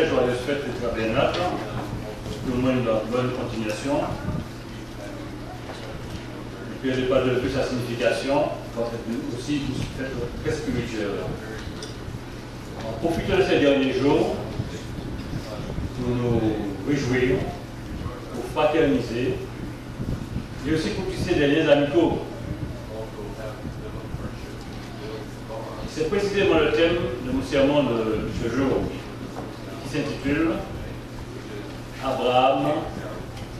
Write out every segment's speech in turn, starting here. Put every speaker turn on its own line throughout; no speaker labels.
très joyeuse fête du tabernacle. Tout le monde une bonne continuation. Ne perdez pas de vue sa signification, aussi une fête très spirituelle. Profitons de ces derniers jours pour nous réjouir, pour fraterniser, et aussi pour tisser des liens amicaux. C'est précisément le thème de mon sermon de ce jour, qui s'intitule Abraham,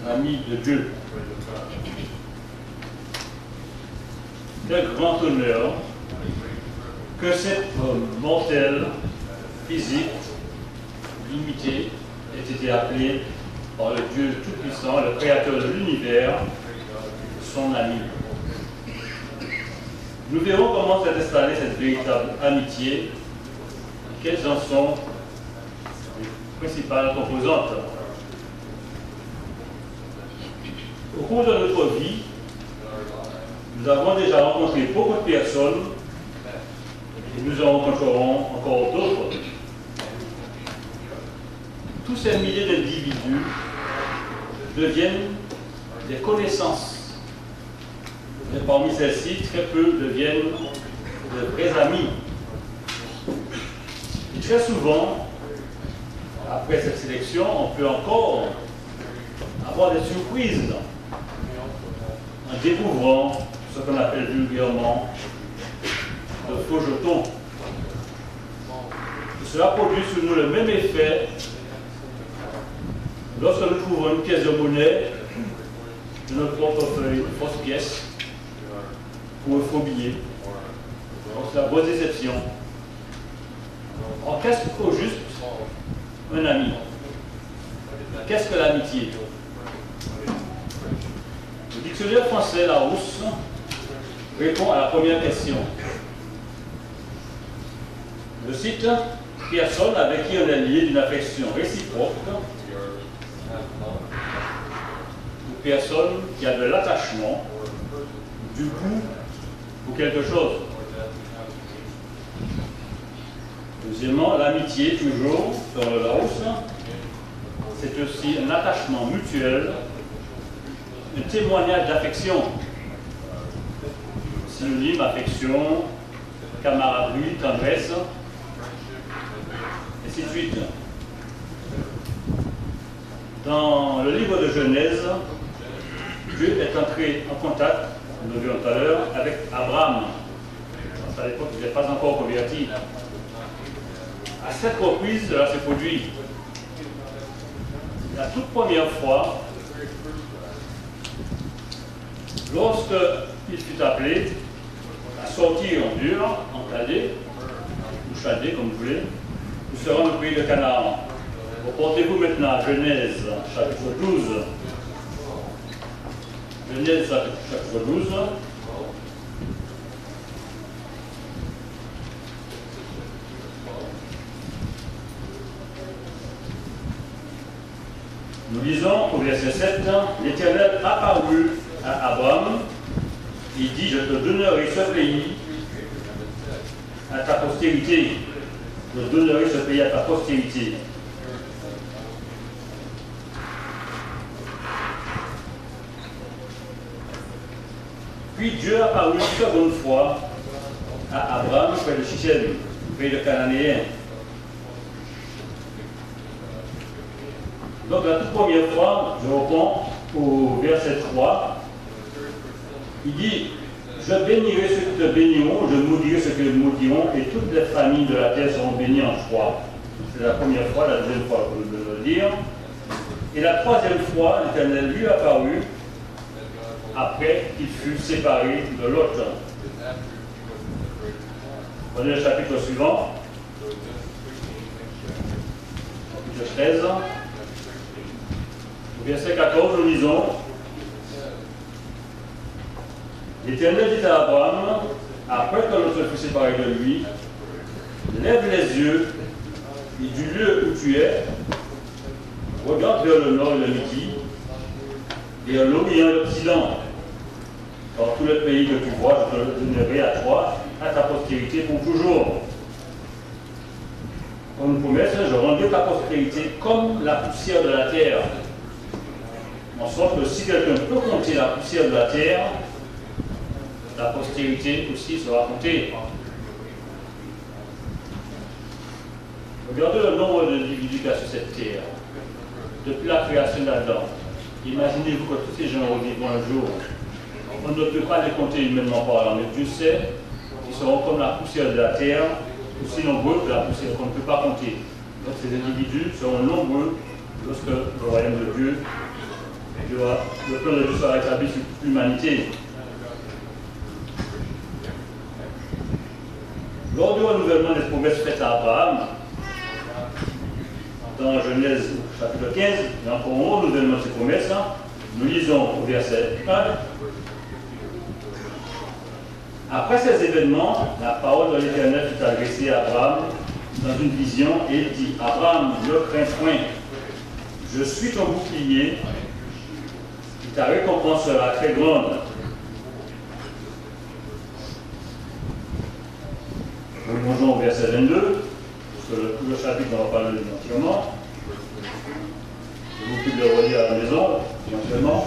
ami de Dieu. Quel grand honneur que cet homme mortel, physique, limité, ait été appelé par le Dieu Tout-Puissant, le Créateur de l'univers, son ami. Nous verrons comment s'est installée cette véritable amitié et quelles en sont les principales composantes. Au cours de notre vie, nous avons déjà rencontré beaucoup de personnes et nous en rencontrerons encore d'autres. Tous ces milliers d'individus deviennent des connaissances. Et parmi celles-ci, très peu deviennent de vrais amis. Et très souvent, après cette sélection, on peut encore avoir des surprises en découvrant ce qu'on appelle vulgairement de faux jetons. Et cela produit sur nous le même effet lorsque nous trouvons une pièce de monnaie de notre portefeuille, une fausse pièce, ou un faux billet. Donc c'est la bonne déception. Alors qu'est-ce qu'au juste un ami? Qu'est-ce que l'amitié? Le dictionnaire français Larousse répond à la première question. Je cite, personne avec qui on est lié d'une affection réciproque, ou personne qui a de l'attachement, du goût pour quelque chose. Deuxièmement, l'amitié, toujours, dans le Larousse, c'est aussi un attachement mutuel, un témoignage d'affection. Synonyme, affection, camaraderie, tendresse, et ainsi de suite. Dans le livre de Genèse, Dieu est entré en contact, nous le verrons tout à l'heure, avec Abraham. À l'époque, il n'est pas encore converti. À cette reprise, cela s'est produit. La toute première fois, lorsqu'il fut appelé à sortir en dur, en cadet, ou chadé, comme vous voulez, nous serons au pays de Canaan. Reportez-vous maintenant à Genèse, chapitre 12. Genèse, chapitre 12. Nous lisons au verset 7, l'Éternel apparut à Abraham, il dit, je te donnerai ce pays à ta postérité. Je donnerai ce pays à ta postérité. Puis Dieu apparut une seconde fois à Abraham près de Shichem, pays de Cananéens. Donc la toute première fois, je reprends au verset 3, il dit, je bénirai ceux qui te béniront, je maudirai ceux qui te maudiront, et toutes les familles de la terre seront bénies en foi. C'est la première fois, la deuxième fois, je veux le dire. Et la troisième fois, l'Éternel lui apparut après qu'il fut séparé de l'autre. Prenez le chapitre suivant, chapitre 13. Au verset 14, nous lisons, l'Éternel dit à Abraham, après que l'autre fut séparé de lui, lève les yeux et du lieu où tu es, regarde vers le nord et le midi, vers l'Orient et l'Occident. Dans tout le pays que tu vois, je te donnerai à toi, à ta postérité pour toujours. comme une promesse, je rendrai ta postérité comme la poussière de la terre. En sorte que si quelqu'un peut compter la poussière de la terre, la postérité aussi sera comptée. Regardez le nombre d'individus qu'il y a sur cette terre. Depuis la création d'Adam, imaginez-vous que tous ces gens revivront un jour. On ne peut pas les compter humainement parlant, mais Dieu sait qu'ils seront comme la poussière de la terre, aussi nombreux que la poussière qu'on ne peut pas compter. Donc ces individus seront nombreux lorsque le royaume de Dieu, le plan de Dieu sera établi sur toute l'humanité. Lors du renouvellement des promesses faites à Abraham, dans Genèse chapitre 15, il y a encore un renouvellement de ces promesses. Nous lisons au verset 1. Après ces événements, la parole de l'Éternel fut adressée à Abraham dans une vision et il dit: Abraham, ne crains point, je suis ton bouclier et ta récompense sera très grande. Nous remongeons au verset 22, parce que tout le chapitre, on va parler entièrement. Je m'occupe de le relire à la maison, éventuellement.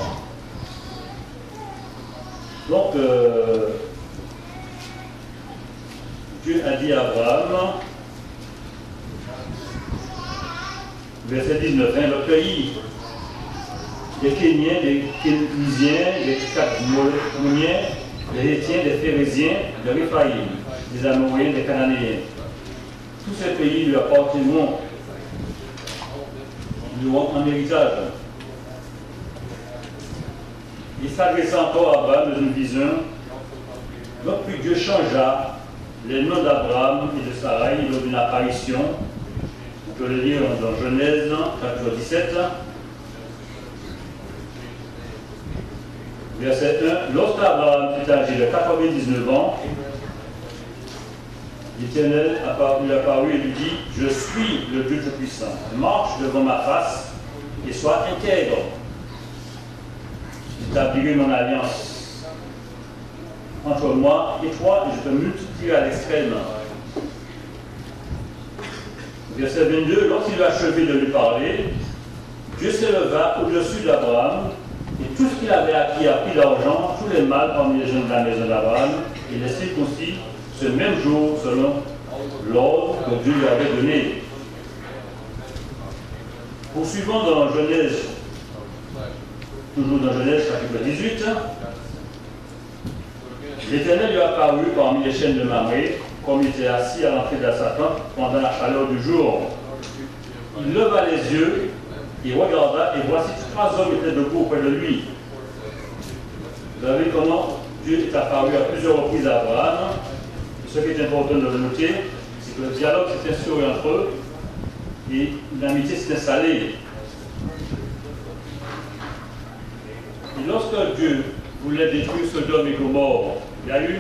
Donc, Dieu a dit à Abraham, verset 19, le pays des Kéniens, des Kénisiens, des Cadmoniens, des Hétiens, des Phérésiens, des Réphaïm, des Amoréens, des Cananéens. Tous ces pays lui appartiendront en héritage. Il s'adressa encore à Abraham dans une vision. Donc puis Dieu changea les noms d'Abraham et de Sarai lors d'une apparition. On peut le lire dans Genèse chapitre 17. Verset 1. Lorsqu'Abraham fut âgé de 99 ans, l'Éternel lui apparut et lui dit: Je suis le Dieu Tout-Puissant. Marche devant ma face et sois intègre. J'établirai mon alliance entre moi et toi et je te multiplierai à l'extrême. Verset 22. Lorsqu'il eut achevé de lui parler, Dieu s'éleva au-dessus d'Abraham et tout ce qu'il avait acquis a pris d'argent, tous les mâles parmi les jeunes de la maison d'Abraham, et les circoncis ce même jour selon l'ordre que Dieu lui avait donné. Poursuivons dans Genèse, toujours dans Genèse chapitre 18, l'Éternel lui apparut parmi les chaînes de Mamré, comme il était assis à l'entrée de sa tente pendant la chaleur du jour. Il leva les yeux, il regarda, et voici trois hommes étaient debout auprès de lui. Vous savez comment Dieu est apparu à plusieurs reprises à Abraham. Ce qui est important de le noter, c'est que le dialogue s'est instauré entre eux et l'amitié s'est installée. Et lorsque Dieu voulait détruire Sodome et Gomorrhe, il y a eu,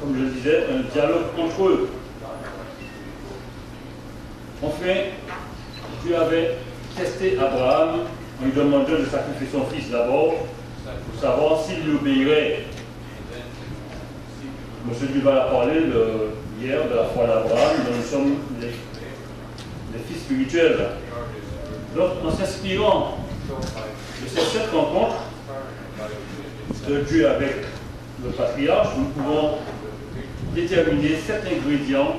comme je le disais, un dialogue entre eux. Enfin, Dieu avait testé Abraham en lui demandant de sacrifier son fils d'abord pour savoir s'il lui obéirait. Monsieur Dieu va parler hier de la foi d'Abraham, dont nous sommes les fils spirituels. Donc, en s'inspirant de ces 7 rencontres de Dieu avec le patriarche, nous pouvons déterminer 7 ingrédients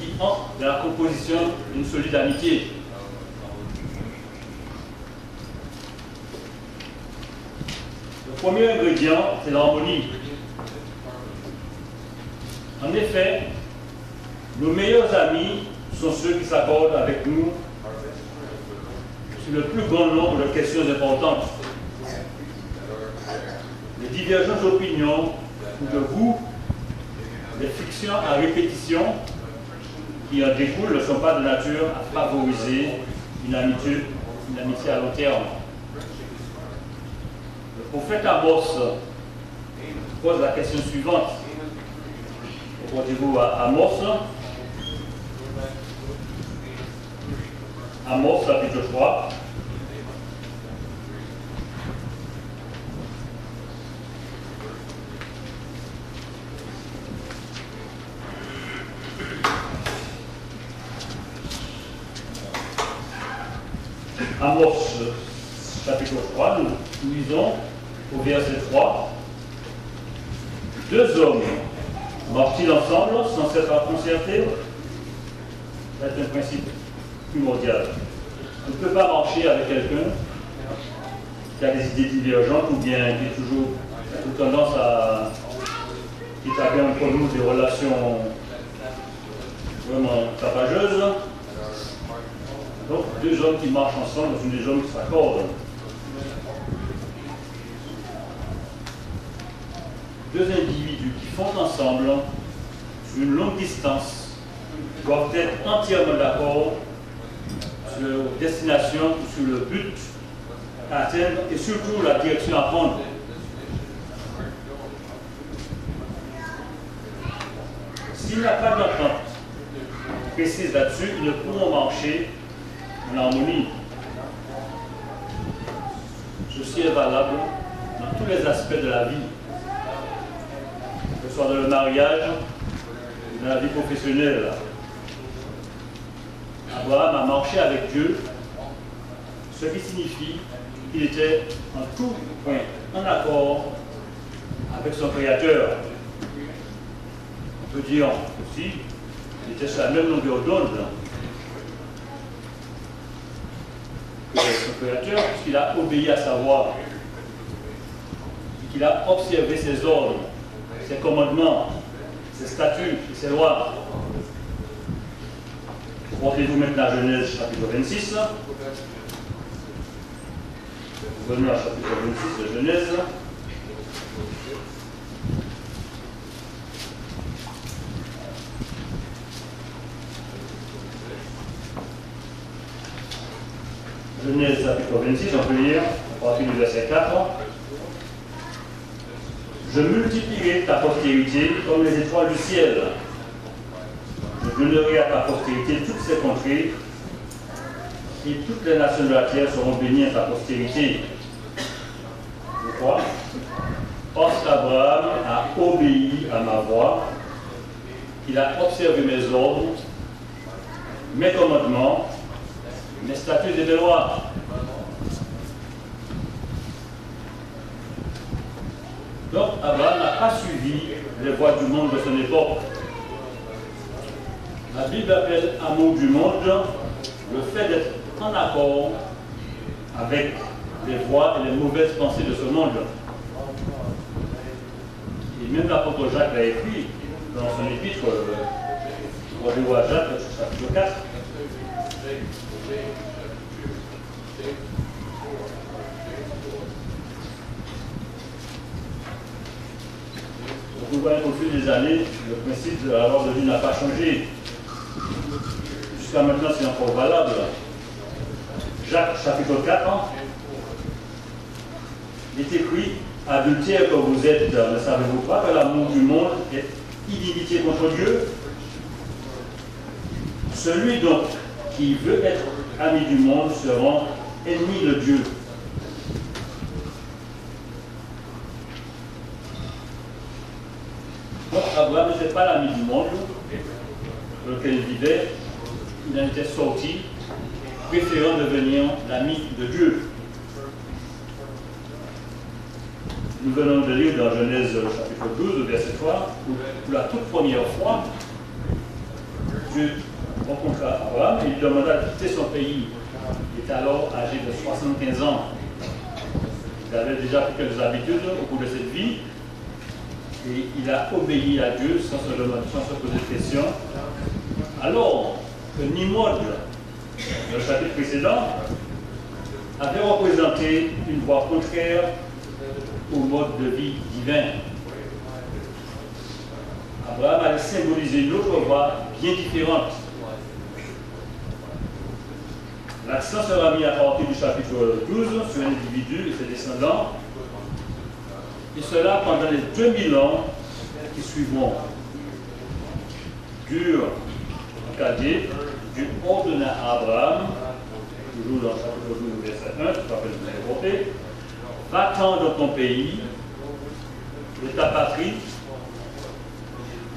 qui entrent dans la composition d'une solide amitié. Le premier ingrédient, c'est l'harmonie. En effet, nos meilleurs amis sont ceux qui s'accordent avec nous sur le plus grand nombre de questions importantes. Les divergences d'opinion ou de goût, les fictions à répétition qui en découlent ne sont pas de nature à favoriser une amitié à long terme. Le prophète Amos pose la question suivante. Rendez-vous à Amos. Amos, chapitre 3. Amos chapitre 3, nous lisons au verset 3, deux hommes marchent-ils ensemble sans s'être concertés? C'est un principe primordial. On ne peut pas marcher avec quelqu'un qui a des idées divergentes ou bien qui est toujours a toute tendance à établir entre nous des relations vraiment tapageuses. Donc, deux hommes qui marchent ensemble sont des hommes qui s'accordent. Deux individus qui font ensemble sur une longue distance doivent être entièrement d'accord sur leur destination, sur le but à atteindre et surtout la direction à prendre. S'il n'y a pas d'entente précise là-dessus, ils ne pourront marcher en harmonie. Ceci est valable dans tous les aspects de la vie, que ce soit dans le mariage ou dans la vie professionnelle. Abraham a marché avec Dieu, ce qui signifie qu'il était en tout point en accord avec son Créateur. On peut dire aussi qu'il était sur la même longueur d'onde que son Créateur, puisqu'il a obéi à sa voix, qu'il a observé ses ordres, ses commandements, ses statuts et ses lois. Portez-vous maintenant à Genèse chapitre 26. Venons à chapitre 26 de Genèse. Genèse chapitre 26, on peut lire à partir du verset 4. Je multiplierai ta postérité comme les étoiles du ciel. Je donnerai à ta postérité toutes ces contrées, et toutes les nations de la terre seront bénies à ta postérité. Pourquoi? Parce qu'Abraham a obéi à ma voix, il a observé mes ordres, mes commandements, mes statuts et mes lois. Donc Abraham n'a pas suivi les voies du monde de son époque. La Bible appelle amour du monde le fait d'être en accord avec les voies et les mauvaises pensées de ce monde. Et même l'apôtre Jacques l'a écrit dans son épître, rendez-vous à Jacques, chapitre 4. Donc vous voyez qu'au fil des années, le principe de la loi de Dieu n'a pas changé. Jusqu'à maintenant, c'est encore valable. Jacques, chapitre 4, il est écrit, adultère que vous êtes, ne savez-vous pas que l'amour du monde est inimitié contre Dieu? Celui donc qui veut être ami du monde se rend ennemi de Dieu. Donc Abraham n'était pas l'ami du monde dans lequel il vivait, il en était sorti, préférant devenir l'ami de Dieu. Nous venons de lire dans Genèse chapitre 12, verset 3, où pour la toute première fois, Dieu rencontra Abraham et lui demanda de quitter son pays. Il était alors âgé de 75 ans. Il avait déjà pris quelques habitudes au cours de cette vie et il a obéi à Dieu sans se poser de questions. Alors que Nimrod, dans le chapitre précédent, avait représenté une voie contraire au mode de vie divin. Abraham allait symboliser une autre voie bien différente. L'accent sera mis à partir du chapitre 12 sur l'individu et ses descendants, et cela pendant les 2000 ans qui suivront. Dieu, en Chaldée, Dieu ordonna à Abraham, toujours dans le chapitre 12, verset 1, tu rappelles de développer, va-t'en dans ton pays, de ta patrie,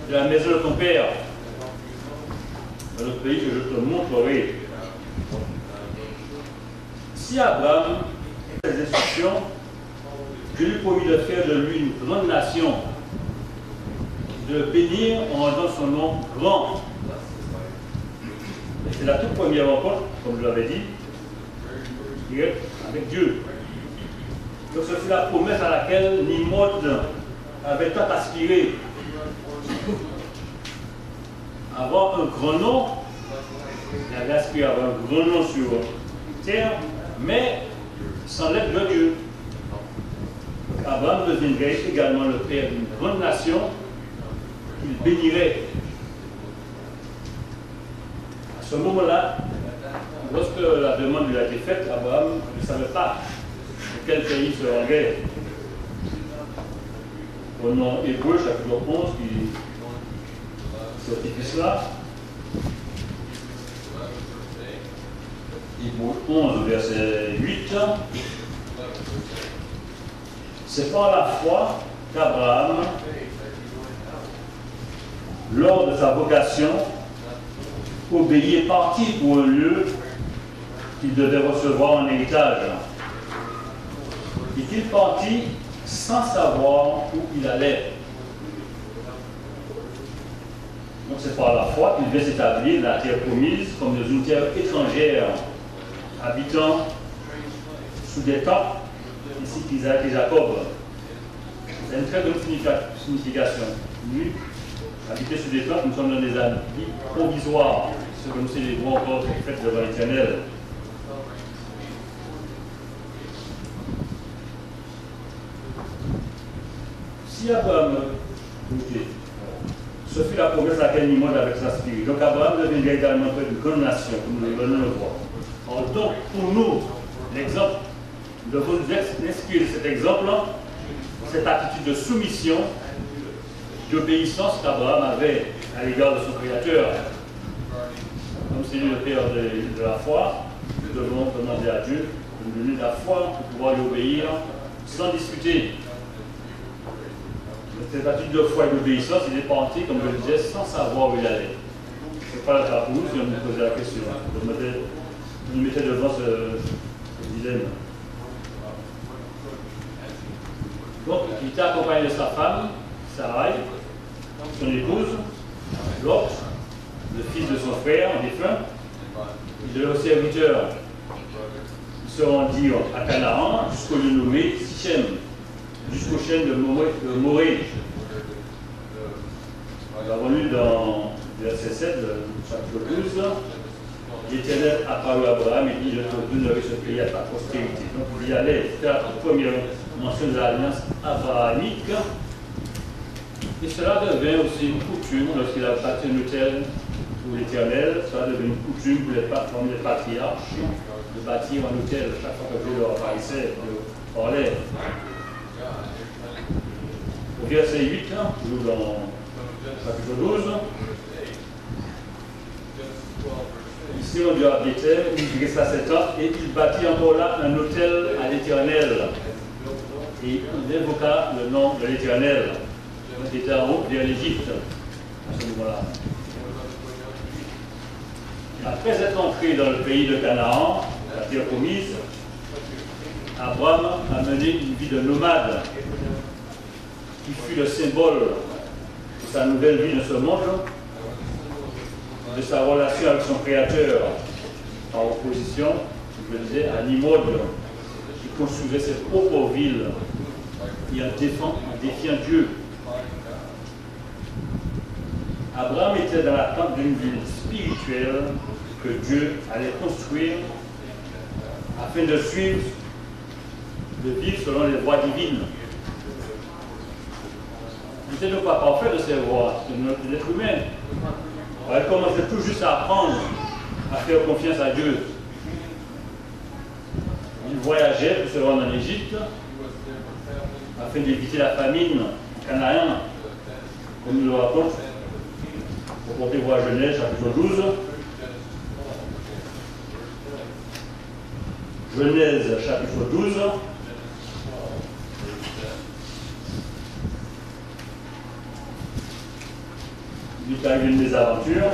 de la maison de ton père, dans le pays que je te montrerai. Si Abraham a ses instructions, Dieu lui promet de faire de lui une grande nation, de le bénir en rendant son nom grand. C'est la toute première rencontre, comme je l'avais dit, avec Dieu. Donc ce fut la promesse à laquelle Nimrod avait tant aspiré. Avoir un grand nom, il avait aspiré à avoir un grand nom sur terre, mais sans l'aide de Dieu. Donc Abraham deviendrait également le père d'une grande nation qu'il bénirait. À ce moment-là, lorsque la demande lui a été faite, Abraham ne savait pas de quel pays se rendait. Au nom hébreu, chapitre 11, qui certifie cela. Hébreu 11, verset 8. C'est par la foi qu'Abraham, lors de sa vocation, obéit et partit pour un lieu qu'il devait recevoir en héritage. Et qu'il partit sans savoir où il allait. Donc c'est par la foi qu'il devait s'établir dans la terre promise comme dans une terre étrangère, habitant sous des tentes, ici qu'Isaac et Jacob. C'est une très grande signification. Lui, habiter sous des tentes, nous sommes dans des habits provisoires. C'est comme si les droits encore sont faits devant l'Éternel. Si Abraham, écoutez, ce fut la promesse à laquelle Nimrod avait aspiré. Donc Abraham deviendrait également une grande nation, comme nous venons de le voir. Alors donc, pour nous, l'exemple, nous devons nous inspirer de cet exemple, cette attitude de soumission, d'obéissance qu'Abraham avait à l'égard de son Créateur. Comme c'est lui le père de la foi, nous devons demander à Dieu de nous donner la foi pour pouvoir lui obéir sans discuter. Cette attitude de foi et d'obéissance, il est parti, comme je le disais, sans savoir où il allait. Ce n'est pas le cas pour nous si on nous posait la question. On nous mettait devant ce dilemme. Donc, il était accompagné de sa femme, Sarai, son épouse, Lot, le fils de son frère, défunt, et de leurs serviteurs. Ils se rendirent à Canaan jusqu'au lieu nommé Sichem, jusqu'au chêne de Morée. Nous avons lu dans verset 7, chapitre 12, l'Éternel apparut à Abraham et dit: je te donnerai ce pays à ta postérité. Donc il y allait faire la première mention de l'alliance abrahamique. Et cela devint aussi une coutume lorsqu'il a bâti un autel pour l'Éternel. Cela devint une coutume pour les patriarches de bâtir un autel chaque fois que Dieu leur apparaissait, de parlait. Au verset 8, toujours dans chapitre 12, ici on lui a Bethel, il resta 7 ans et il bâtit encore là un autel à l'Éternel. Et il invoqua le nom de l'Éternel. Donc il était en route vers l'Égypte à ce moment-là. Après être entré dans le pays de Canaan, la terre promise, Abraham a mené une vie de nomade qui fut le symbole de sa nouvelle vie dans ce monde, de sa relation avec son Créateur, en opposition, je le disais, à Nimrod, qui construisait ses propres villes et en défiant Dieu. Abraham était dans l'attente d'une ville spirituelle que Dieu allait construire afin de suivre, de vivre selon les voies divines. Il n'était pas parfait de ces voies, c'est l'être humain. Elle commençait tout juste à apprendre à faire confiance à Dieu. Il voyageait pour se rendre en Égypte afin d'éviter la famine en Canaan, comme nous le raconte au compter voir Genèse, chapitre 12. Genèse, chapitre 12. Il est arrivé une mésaventure,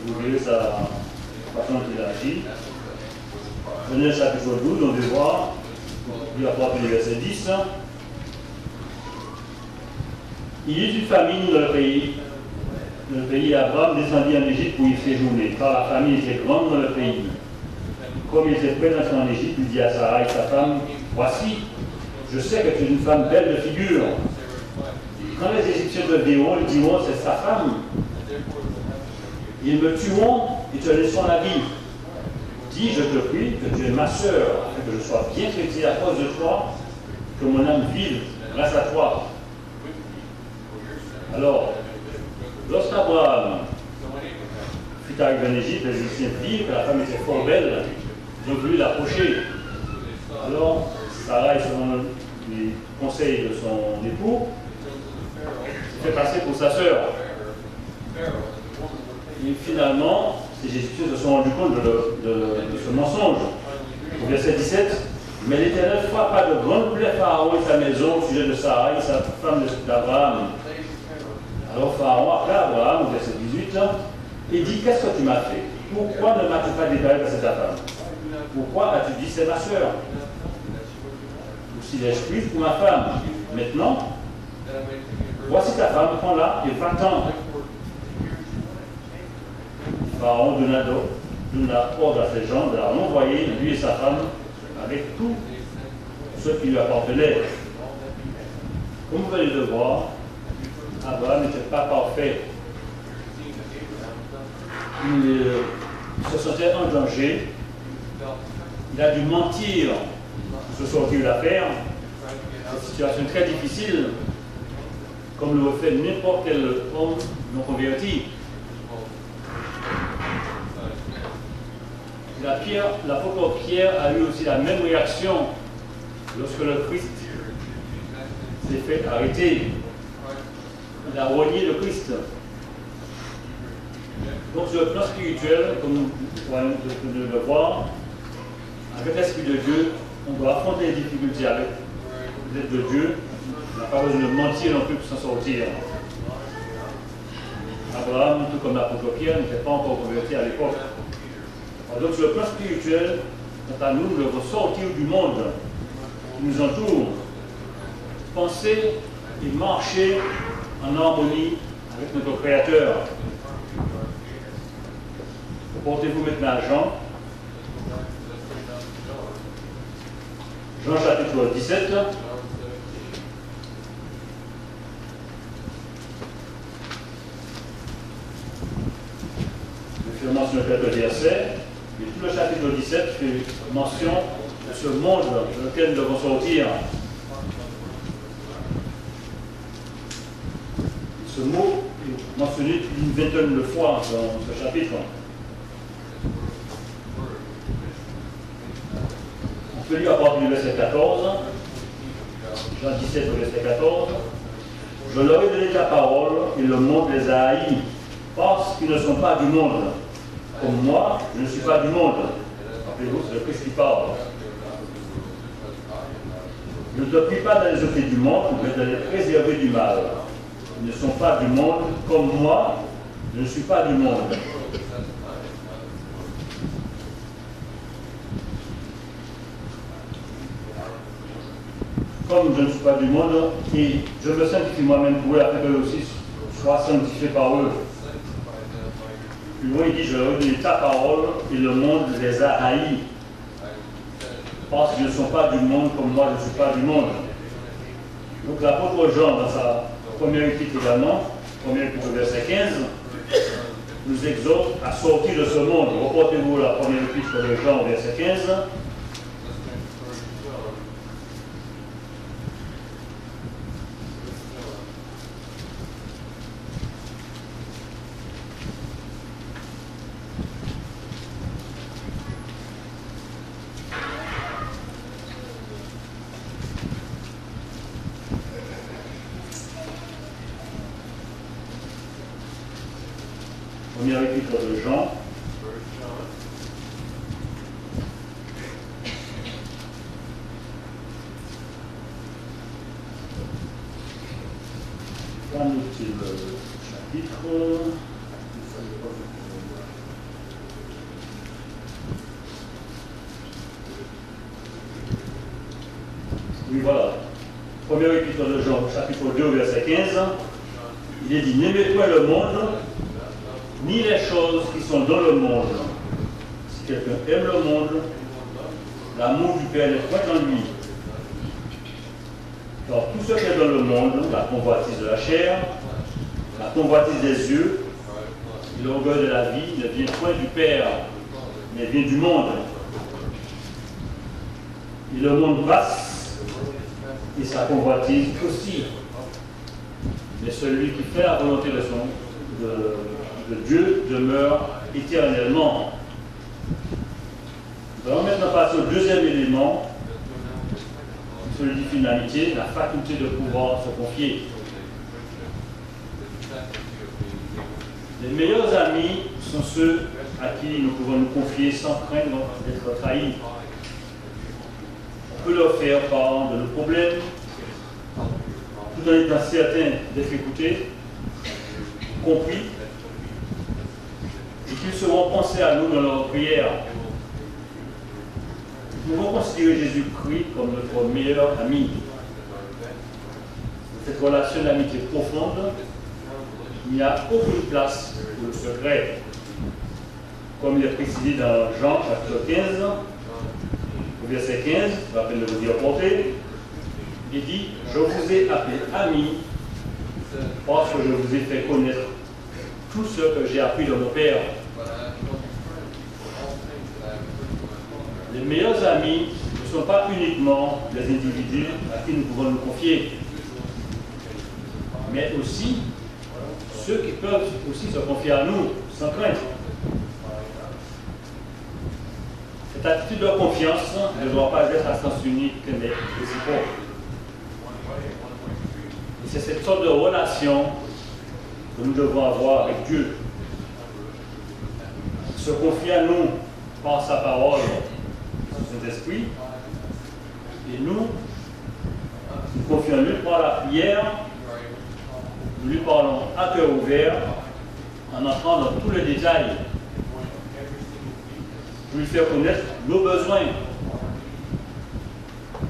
vous verrez sa façon qu'il agit. Genèse chapitre 12, on va voir, il apporte le verset 10. Il y eut une famine dans le pays. Le pays Abraham descendit en Égypte pour y séjourner, car la famine était grande dans le pays. Comme il était prêt d'entrer en Égypte, il dit à Sarah et sa femme, voici, je sais que tu es une femme belle de figure. Quand les Égyptiens te verront, ils diront, c'est sa femme. Ils me tueront et te laisseront la vie. Dis, je te prie, que tu es ma sœur, afin que je sois bien traité à cause de toi, que mon âme vive grâce à toi. Alors, lorsqu'Abraham fut arrivé en Égypte, les Égyptiens virent que la femme était fort belle, ils ont voulu l'approcher. Alors, Sarah, selon les conseils de son époux, s'est fait passer pour sa sœur. Et finalement, les Égyptiens se sont rendus compte de ce mensonge. Au verset 17, mais l'Éternel frappa de grandes plaies Pharaon et sa maison au sujet de Sarah et sa femme d'Abraham. Alors Pharaon appela Abraham au verset 18 et dit, qu'est-ce que tu m'as fait? Pourquoi ne m'as-tu pas déclaré que c'est ta femme? Pourquoi as-tu dit c'est ma sœur? Aussi l'ai-je prise pour ma femme. Maintenant, voici ta femme, prends-la et va-t'en. Pharaon donna ordre à ses gens de la renvoyer, lui et sa femme, avec tout ce qui lui appartenait. Comme vous allez le voir, Abraham n'était pas parfait. Il se sentait en danger. Il a dû mentir pour se sortir de l'affaire. C'est une situation très difficile, comme le fait n'importe quel homme non converti. L'apôtre Pierre a eu aussi la même réaction lorsque le Christ s'est fait arrêter. Il a renié le Christ. Donc sur le plan spirituel, comme nous pouvons le voir, avec l'Esprit de Dieu, on doit affronter les difficultés avec l'aide de Dieu. On n'a pas besoin de mentir non plus pour s'en sortir. Abraham, tout comme l'apôtre Pierre, n'était pas encore converti à l'époque. Donc sur le plan spirituel, quant à nous, nous devons sortir du monde qui nous entoure, penser et marcher en harmonie avec notre Créateur. Portez-vous maintenant à Jean. Jean chapitre 17. Je fais mention de quelques versets. Et tout le chapitre 17 fait mention de ce monde dans lequel nous devons sortir. Ce mot est mentionné une vingtaine de fois dans ce chapitre. On peut lire à partir du verset 14, Jean 17 au verset 14. Je leur ai donné ta parole et le monde les a haïs, parce qu'ils ne sont pas du monde. Comme moi, je ne suis pas du monde. Rappelez-vous, c'est le Christ qui parle. Je ne te prie pas d'aller ôter du monde, mais de les préserver du mal. Ils ne sont pas du monde, comme moi, je ne suis pas du monde. Comme je ne suis pas du monde, et je me sanctifie moi-même pour eux, afin qu'eux aussi soient sanctifiés par eux. Plus loin, il dit, je leur ai donné ta parole, et le monde les a haïs. Parce qu'ils ne sont pas du monde, comme moi, je ne suis pas du monde. Donc l'apôtre Jean, dans sa première épître également, première épître verset 15, nous exhorte à sortir de ce monde. Reportez-vous la première épître de Jean, verset 15. Première épître de Jean. Qu'en est-il chapitre? Premier épître de Jean, chapitre 2, verset 15, il est dit, n'aimez point le monde, ni les choses qui sont dans le monde. Si quelqu'un aime le monde, l'amour du Père n'est point en lui. Car tout ce qui est dans le monde, la convoitise de la chair, la convoitise des yeux, et l'orgueil de la vie ne vient point du Père, mais vient du monde. Et le monde passe, et sa convoitise aussi. Mais celui qui fait la volonté de Dieu demeure éternellement. Nous allons maintenant passer au deuxième élément, celui de l'amitié, la faculté de pouvoir se confier. Les meilleurs amis sont ceux à qui nous pouvons nous confier sans craindre d'être trahis. On peut leur faire part de nos problèmes, tout en étant certain d'être écoutés, compris, et qu'ils seront pensés à nous dans leur prière. Nous pouvons considérer Jésus-Christ comme notre meilleur ami. Dans cette relation d'amitié profonde, il n'y a aucune place pour le secret. Comme il est précisé dans Jean chapitre 15, au verset 15, je vais à peine de vous dire porter, il dit, je vous ai appelé amis parce que je vous ai fait connaître tout ce que j'ai appris de mon Père. Les meilleurs amis ne sont pas uniquement des individus à qui nous pouvons nous confier, mais aussi ceux qui peuvent aussi se confier à nous sans crainte. Cette attitude de confiance ne doit pas être à sens unique, mais réciproque. Et c'est cette sorte de relation que nous devons avoir avec Dieu. Se confier à nous par sa parole, son esprit, et nous confions lui par la prière. Nous lui parlons à cœur ouvert, en entrant dans tous les détails, pour lui faire connaître nos besoins.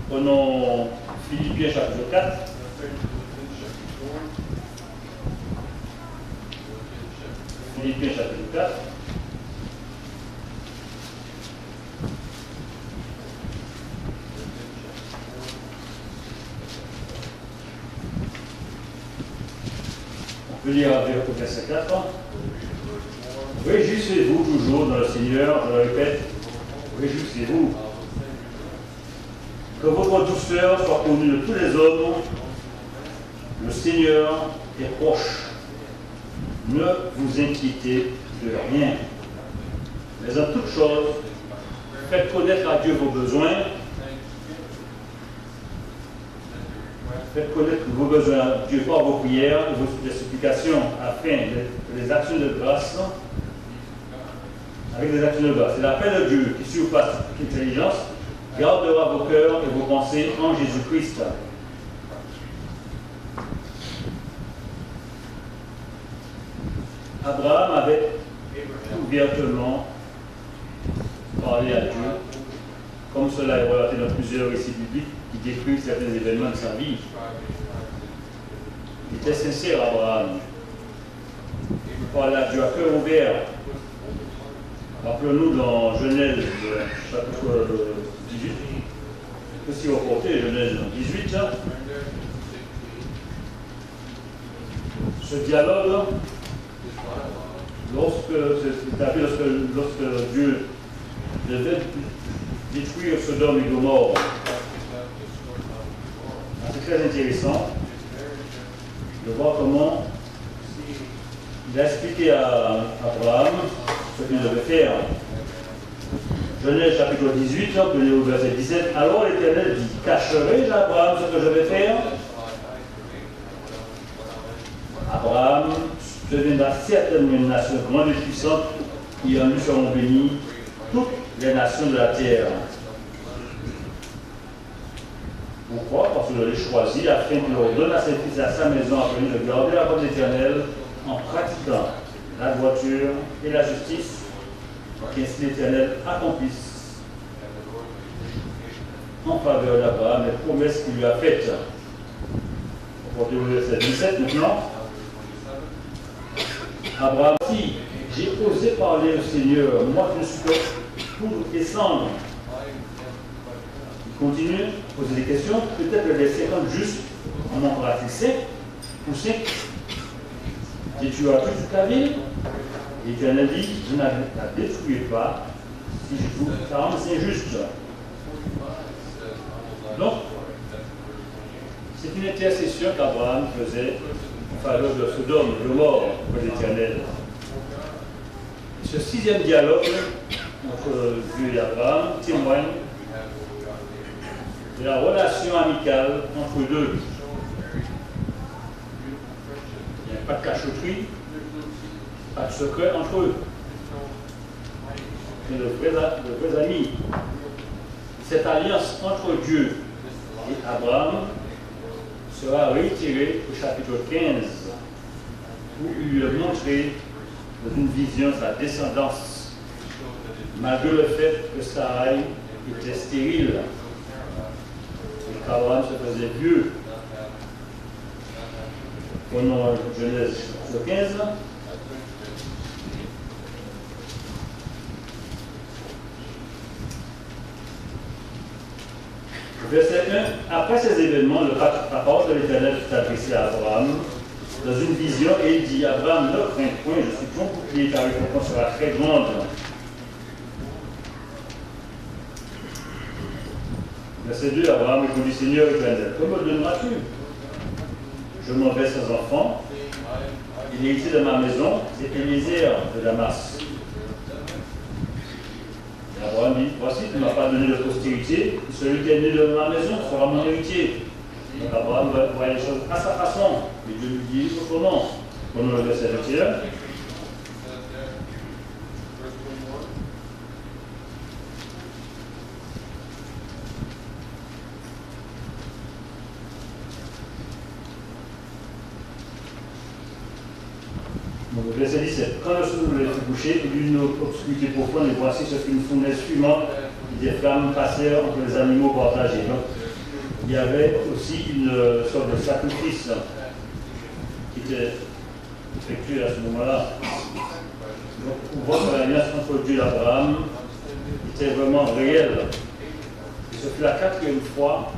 Prenons Philippiens chapitre 4. Philippiens chapitre 4. Je vais lire au verset 4. Réjouissez-vous toujours dans le Seigneur, je le répète, réjouissez-vous. Que votre douceur soit connue de tous les hommes. Le Seigneur est proche. Ne vous inquiétez de rien. Mais en toute chose, faites connaître à Dieu vos besoins. Faites connaître vos besoins à Dieu par vos prières et vos supplications, afin que les actions de grâce, avec des actions de grâce, et la paix de Dieu qui surpasse toute intelligence, gardera vos cœurs et vos pensées en Jésus-Christ. Abraham avait ouvertement parlé à Dieu, comme cela est relaté dans plusieurs récits bibliques qui décrivent certains événements de sa vie. Il était sincère, Abraham. Il parlait à Dieu à cœur ouvert. Rappelons-nous dans Genèse chapitre 18, aussi reporté, Genèse 18, ce dialogue, lorsque Dieu devait détruire Sodome et Gomorrhe. C'est très intéressant de voir comment il a expliqué à Abraham ce qu'il devait faire. Genèse chapitre 18, on peut lire au verset 17. Alors l'Éternel dit, cacherai-je à Abraham ce que je vais faire? Abraham deviendra certainement une nation grande et puissante, qui en lui seront bénies toutes les nations de la terre. Pourquoi? Parce que je l'ai choisi afin qu'il ordonne à ses fils et à sa maison appelée de garder la voie de l'Éternel en pratiquant la droiture et la justice, qu'ainsi l'Éternel accomplisse en faveur d'Abraham les promesses qu'il lui a faites. Portez au verset 17 maintenant. Abraham dit, j'ai osé parler au Seigneur, moi je ne suis que poudre et cendre. Il continue, poser des questions, peut-être les 50 juste en embrasser 5 ou 5. Et tu as toute ta ville. Et Éternel dit, je ne la détruis pas si je trouve 45 justes. Donc, c'est une intercession qu'Abraham faisait en faveur de Sodome, de mort pour l'Éternel. Ce 6e dialogue entre Dieu et Abraham témoigne de la relation amicale entre eux deux. Il n'y a pas de cachotterie, pas de secret entre eux. C'est de vrais amis. Cette alliance entre Dieu et Abraham sera réitérée au chapitre 15, où il est montré dans une vision sa descendance, malgré le fait que Sarai était stérile et qu'Abraham se faisait vieux. Prenons Genèse 15. Verset 1. Après ces événements, la parole de l'Éternel fut adressée à Abraham dans une vision et il dit, Abraham, ne crains point, je suis ton bouclier, ta récompense sera très grande. Verset 2, Abraham répondit, Seigneur Éternel, que me donneras-tu? Je m'en vais sans enfant, et l'héritier de ma maison, c'est Élézer de Damas. Et Abraham dit, voici, tu ne m'as pas donné de postérité, celui qui est né de ma maison sera mon héritier. Donc Abraham voit les choses à sa façon, mais Dieu lui dit autrement. Prenons le verset 21. Le verset 17. Quand le soleil fut couché, il y eut une obscurité profonde, et voici ce qu'une fournaise fumante et des flammes passèrent entre les animaux partagés. Donc, il y avait aussi une sorte de sacrifice qui était effectué à ce moment-là. Donc, on voit que l'alliance entre Dieu et Abraham était vraiment réelle. Et ce fut la 4e fois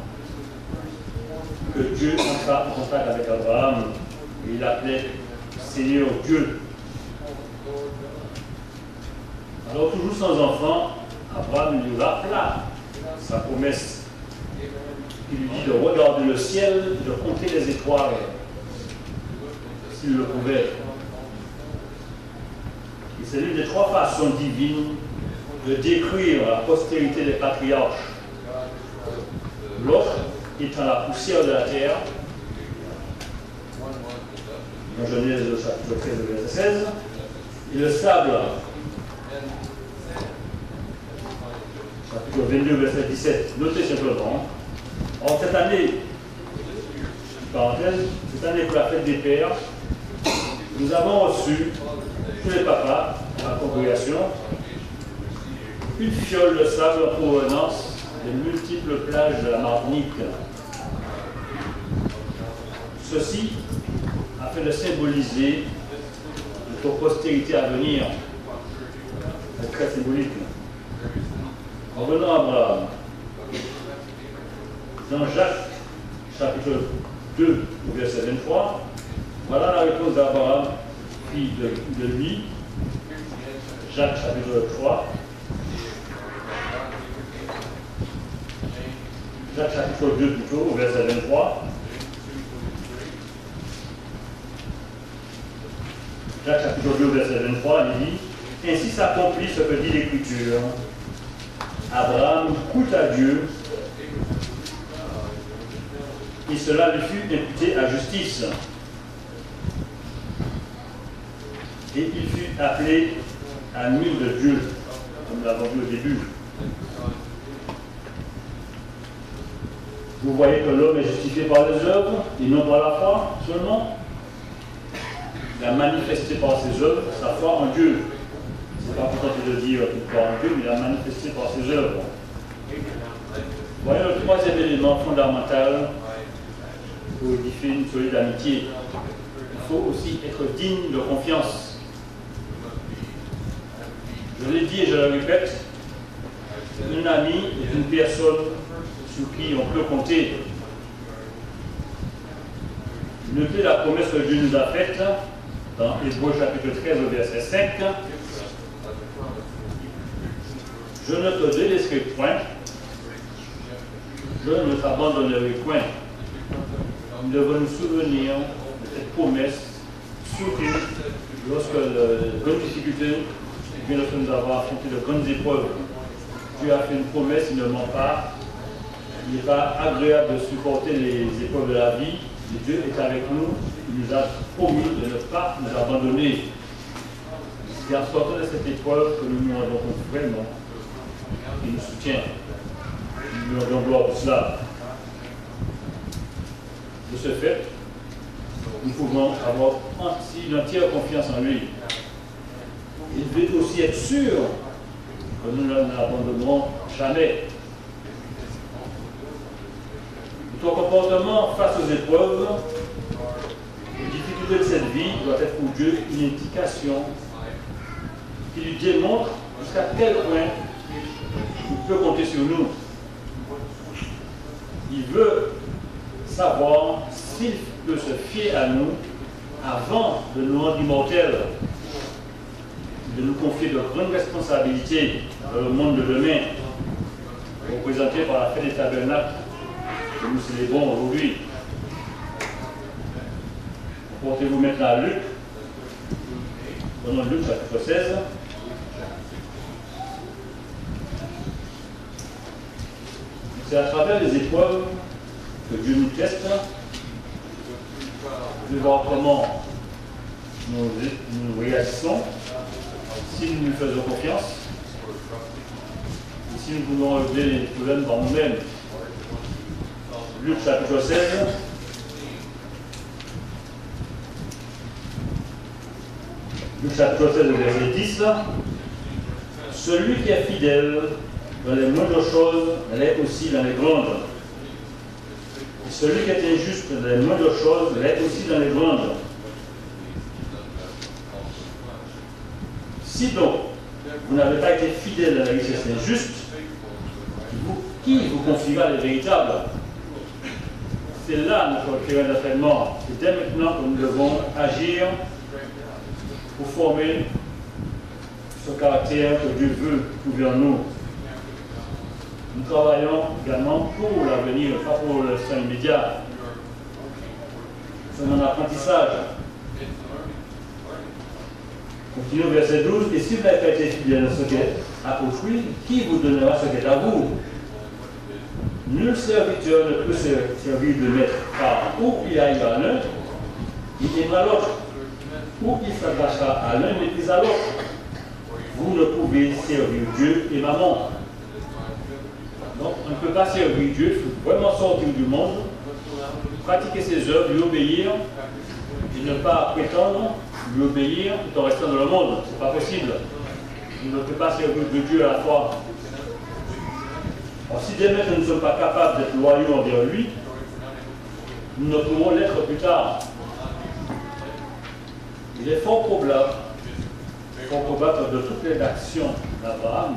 que Dieu entra en contact avec Abraham et il appelait Seigneur Dieu. Alors, toujours sans enfant, Abraham lui rappela sa promesse. Il lui dit de regarder le ciel, de compter les étoiles, s'il le pouvait. Et c'est l'une des 3 façons divines de décrire la postérité des patriarches. L'autre étant la poussière de la terre, dans Genèse chapitre 13, verset 16, et le sable, chapitre 22, verset 17. Notez simplement. Or, cette année, parenthèse, cette année pour la fête des pères, nous avons reçu, tous les papas, à la congrégation, une fiole de sable en provenance des multiples plages de la Martinique. Ceci afin de symboliser notre postérité à venir. C'est très symbolique. Revenons à Abraham. Dans Jacques, chapitre 2, verset 23, voilà la réponse d'Abraham, fille de lui. Jacques, chapitre 3. Jacques, chapitre 2, plutôt, verset 23. Jacques, chapitre 2, verset 23, il dit, ainsi s'accomplit ce que dit l'Écriture. Abraham coûte à Dieu, et cela lui fut imputé à justice. Et il fut appelé ami de Dieu, comme nous l'avons vu au début. Vous voyez que l'homme est justifié par les œuvres et non par la foi seulement. Il a manifesté par ses œuvres sa foi en Dieu. Ce n'est pas pour tenter de dire qu'il croit en Dieu, mais il a manifesté par ses œuvres. Voyons le 3e élément fondamental pour édifier une solide amitié, il faut aussi être digne de confiance. Je l'ai dit et je le répète, un ami est une personne sur qui on peut compter. Notez la promesse que Dieu nous a faite dans Hébreux chapitre 13 au verset 5. Je ne te délaisserai point, je ne t'abandonnerai point. Nous devons nous souvenir de cette promesse, surtout lorsque de grandes difficultés, bien lorsque nous avons affronté de grandes épreuves. Dieu a fait une promesse, il ne ment pas. Il n'est pas agréable de supporter les épreuves de la vie, mais Dieu est avec nous. Il nous a promis de ne pas nous abandonner. C'est en sortant de cette épreuve que nous nous rendons compte vraiment. Il nous soutient. Nous lui rendons gloire pour cela. De ce fait, nous pouvons avoir une entière confiance en lui. Il veut aussi être sûr que nous ne l'abandonnerons jamais. Notre comportement face aux épreuves, aux difficultés de cette vie, doit être pour Dieu une indication qui lui démontre jusqu'à quel point il peut compter sur nous. Il veut savoir s'il peut se fier à nous avant de nous rendre immortels, de nous confier de grandes responsabilités dans le monde de demain, représentées par la fête des tabernacles que nous célébrons aujourd'hui. Portez-vous maintenant à Luc, prenons Luc chapitre 16. C'est à travers les épreuves que Dieu nous teste, de voir comment nous réagissons, si nous lui faisons confiance, et si nous voulons relever les problèmes par nous-mêmes. Luc chapitre 16. Luc chapitre 16, verset 10. Celui qui est fidèle dans les moindres choses l'est aussi dans les grandes. Et celui qui est injuste dans les moindres choses l'est aussi dans les grandes. Si donc vous n'avez pas été fidèle à la richesse injuste, qui vous confiera les véritables? C'est là notre prière d'entraînement. C'est dès maintenant que nous devons agir pour former ce caractère que Dieu veut trouver en nous. Nous travaillons également pour l'avenir, pas pour le sein immédiat. C'est un apprentissage. Continuons verset 12. Et si vous n'avez pas été fidèle à ce qu'est à autrui, qui vous donnera ce qu'est à vous? Nul serviteur ne peut servir de maître, car ou il haïra l'un, il aimera l'autre, ou il s'attachera à l'un et méprisera l'autre. Vous ne pouvez servir Dieu et maman. Donc, on ne peut pas servir Dieu, il faut vraiment sortir du monde, pratiquer ses œuvres, lui obéir, et ne pas prétendre lui obéir tout en restant dans le monde. Ce n'est pas possible. On ne peut pas servir de Dieu à la fois. Alors, si dès maintenant nous ne sommes pas capables d'être loyaux envers lui, nous ne pourrons l'être plus tard. Il est fort probable que de toutes les actions d'Abraham,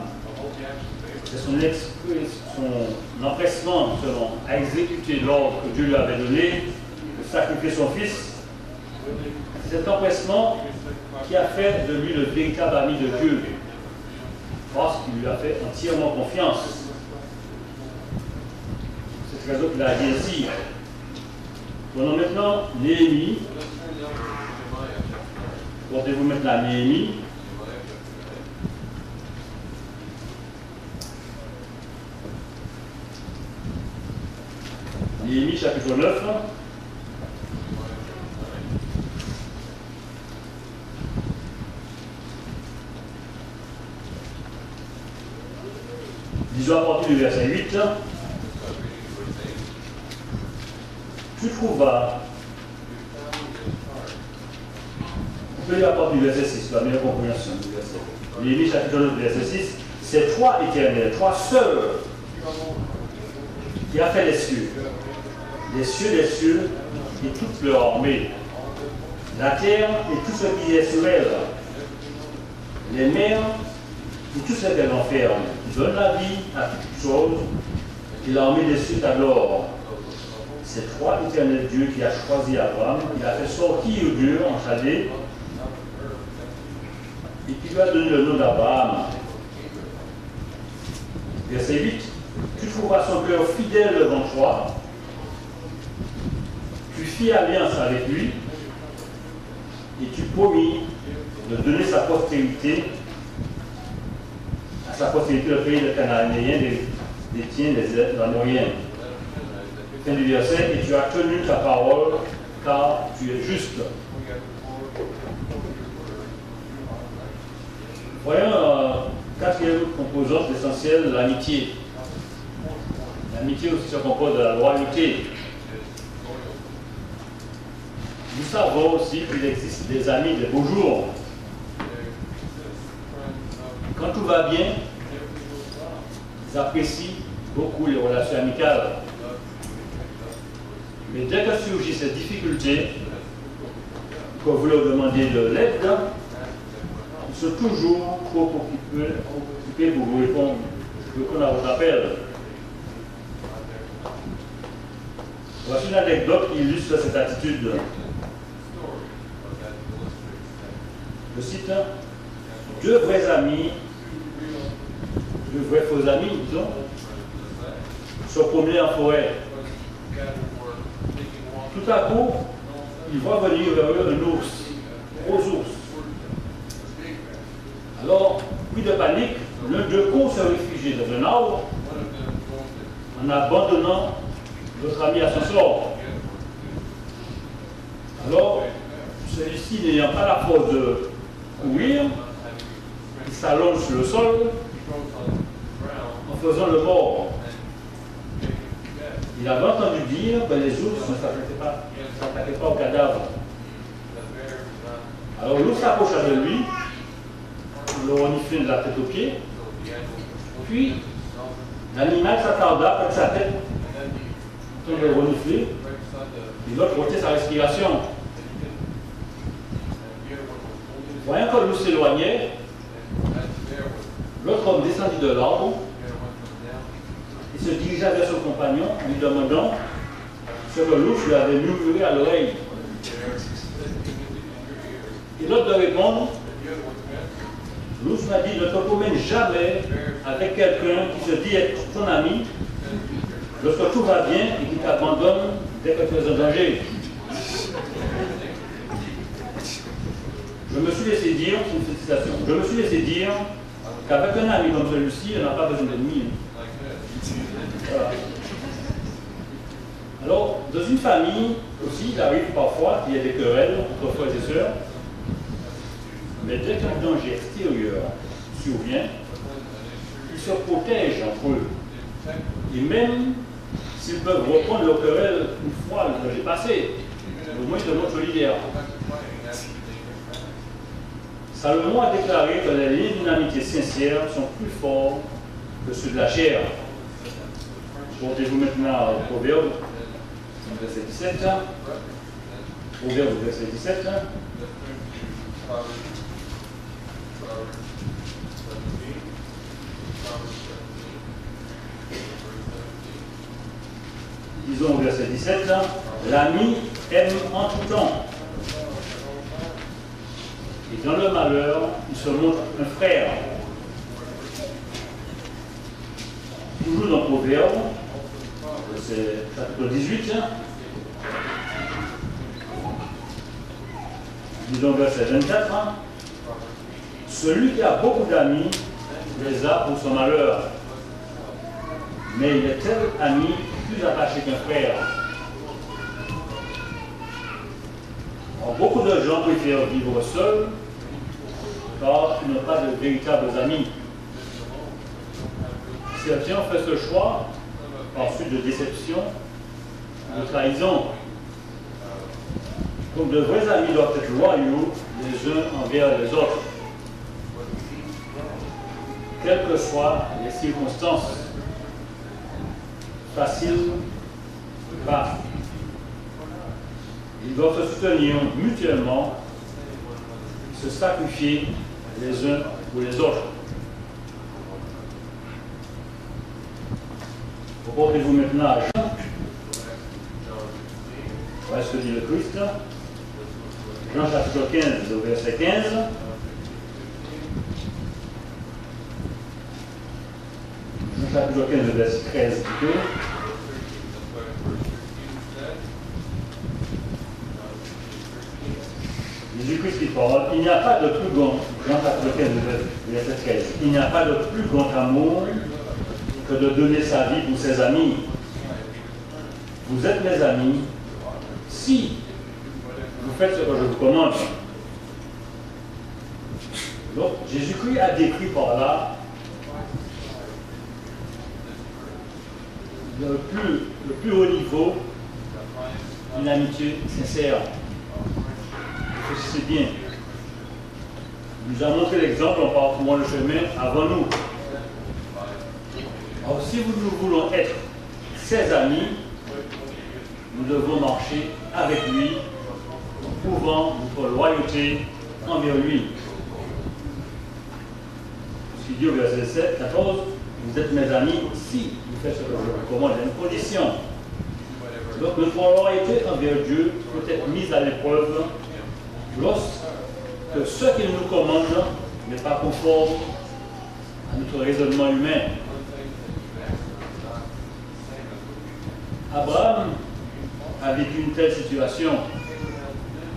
c'est son empressement à exécuter l'ordre que Dieu lui avait donné, de sacrifier son fils, cet empressement qui a fait de lui le véritable ami de Dieu, parce qu'il lui a fait entièrement confiance. C'est cette raison qu'il a dit ainsi. Prenons maintenant Néhémie. Portez-vous maintenant à Néhémie. Néhémie chapitre 9. Disons à partir du verset 8. Tu trouveras. On peut lire à partir du verset 6, la meilleure compréhension du verset. Néhémie chapitre 9, verset 6. C'est toi, Éternel, toi seul, qui as fait les cieux, les cieux et toute leur armée, la terre et tout ce qui est sur elle, les mers et tout ce qu'elle enferme, qui donne la vie à toutes choses, et l'armée des cieux t'adore. C'est toi, éternel Dieu, qui a choisi Abraham, qui a fait sortir Dieu en Chaldée, et qui lui a donné le nom d'Abraham. Verset 8. Tu trouveras son cœur fidèle devant toi. Tu fis alliance avec lui et tu promis de donner sa postérité à sa postérité le pays des Cananéens, des tiens, des Amoriens. Fin du verset. Et tu as tenu ta parole car tu es juste. Voyons quatrième composante essentielle, l'amitié. L'amitié aussi se compose de la loyauté. Nous savons aussi qu'il existe des amis de beaux jours. Quand tout va bien, ils apprécient beaucoup les relations amicales. Mais dès que surgissent ces difficultés, que vous leur demandez de l'aide, ils sont toujours trop occupés pour vous répondre à votre appel. Voici une anecdote qui illustre cette attitude. Je cite, deux vrais amis, deux vrais faux amis, disons, se promenaient en forêt. Tout à coup, ils voient venir vers eux un ours, gros ours. Alors, pris de panique, l'un d'eux court se réfugier dans un arbre en abandonnant l'autre ami à son sort. Alors, celui-ci n'ayant pas la force de courir, il s'allonge sur le sol en faisant le mort. Il avait entendu dire que les ours ne s'attaquaient pas au cadavre. Alors l'ours s'approcha de lui, le reniflait de la tête aux pieds, puis l'animal s'attarda près de sa tête, en train de le renifler, et l'autre ôtait sa respiration. Voyant que l'ours s'éloignait, l'autre homme descendit de l'arbre et se dirigea vers son compagnon, lui demandant ce que l'ours lui avait murmuré à l'oreille. Et l'autre de répondre, l'ours m'a dit, ne te promène jamais avec quelqu'un qui se dit être ton ami lorsque tout va bien et qui t'abandonne dès que tu es en danger. Je me suis laissé dire, c'est une citation, je me suis laissé dire qu'avec un ami comme celui-ci, on n'a pas besoin d'ennemis. Voilà. Alors, dans une famille aussi, il arrive parfois qu'il y ait des querelles entre frères et sœurs, mais dès qu'un danger extérieur survient, ils se protègent entre eux. Et même s'ils peuvent reprendre leur querelle une fois le danger passé, au moins ils demeurent solidaires. Salomon a déclaré que les liens d'une amitié sincère sont plus forts que ceux de la chair. Portez-vous maintenant au Proverbe, verset 17. Proverbe, verset 17. Disons au verset 17, l'ami aime en tout temps. Et dans le malheur, il se montre un frère. Toujours dans Proverbe, c'est chapitre 18. Disons verset 24. Celui qui a beaucoup d'amis les a pour son malheur. Mais il est tel ami plus attaché qu'un frère. Alors, beaucoup de gens préfèrent vivre seuls car ils n'ont pas de véritables amis. Certains ont fait ce choix par suite de déception, de trahison. Donc de vrais amis doivent être loyaux les uns envers les autres, quelles que soient les circonstances, faciles ou pas. Ils doivent se soutenir mutuellement, se sacrifier les uns pour les autres. Reportez-vous maintenant à Jean. Voilà ce que dit le Christ. Jean chapitre 15, au verset 15. Jean chapitre 15, verset 13 plutôt. Jésus-Christ qui parle, il n'y a pas de plus grand, Jean chapitre 15, verset 13, il n'y a pas de plus grand amour que de donner sa vie pour ses amis. Vous êtes mes amis si vous faites ce que je vous commande. Donc, Jésus-Christ a décrit par là le plus haut niveau d'une amitié sincère. C'est bien. Il nous a montré l'exemple en parcourant le chemin avant nous. Alors, si nous voulons être ses amis, nous devons marcher avec lui, prouvant notre loyauté envers lui. Ce qu'il dit au verset 14, vous êtes mes amis si vous faites ce que je vous commande. Il y a une condition. Donc notre loyauté envers Dieu peut être mise à l'épreuve lorsque ce qu'il nous commande n'est pas conforme à notre raisonnement humain. Abraham a vécu une telle situation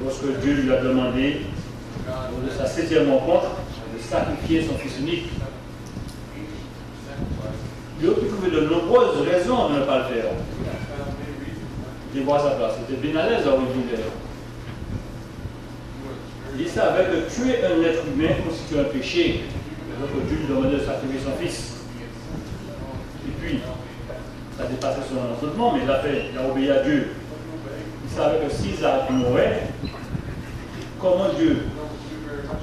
lorsque Dieu lui a demandé, lors de sa 7e rencontre, de sacrifier son fils unique. Il aurait pu trouver de nombreuses raisons de ne pas le faire. Il voit sa place. C'était bien à l'aise à l'origine. Il savait que tuer un être humain constitue un péché. Donc Dieu lui demandait de sacrifier son fils. Et puis, ça dépassait son entendement, mais il a obéi à Dieu. Il savait que si Isaac mourait, comment Dieu,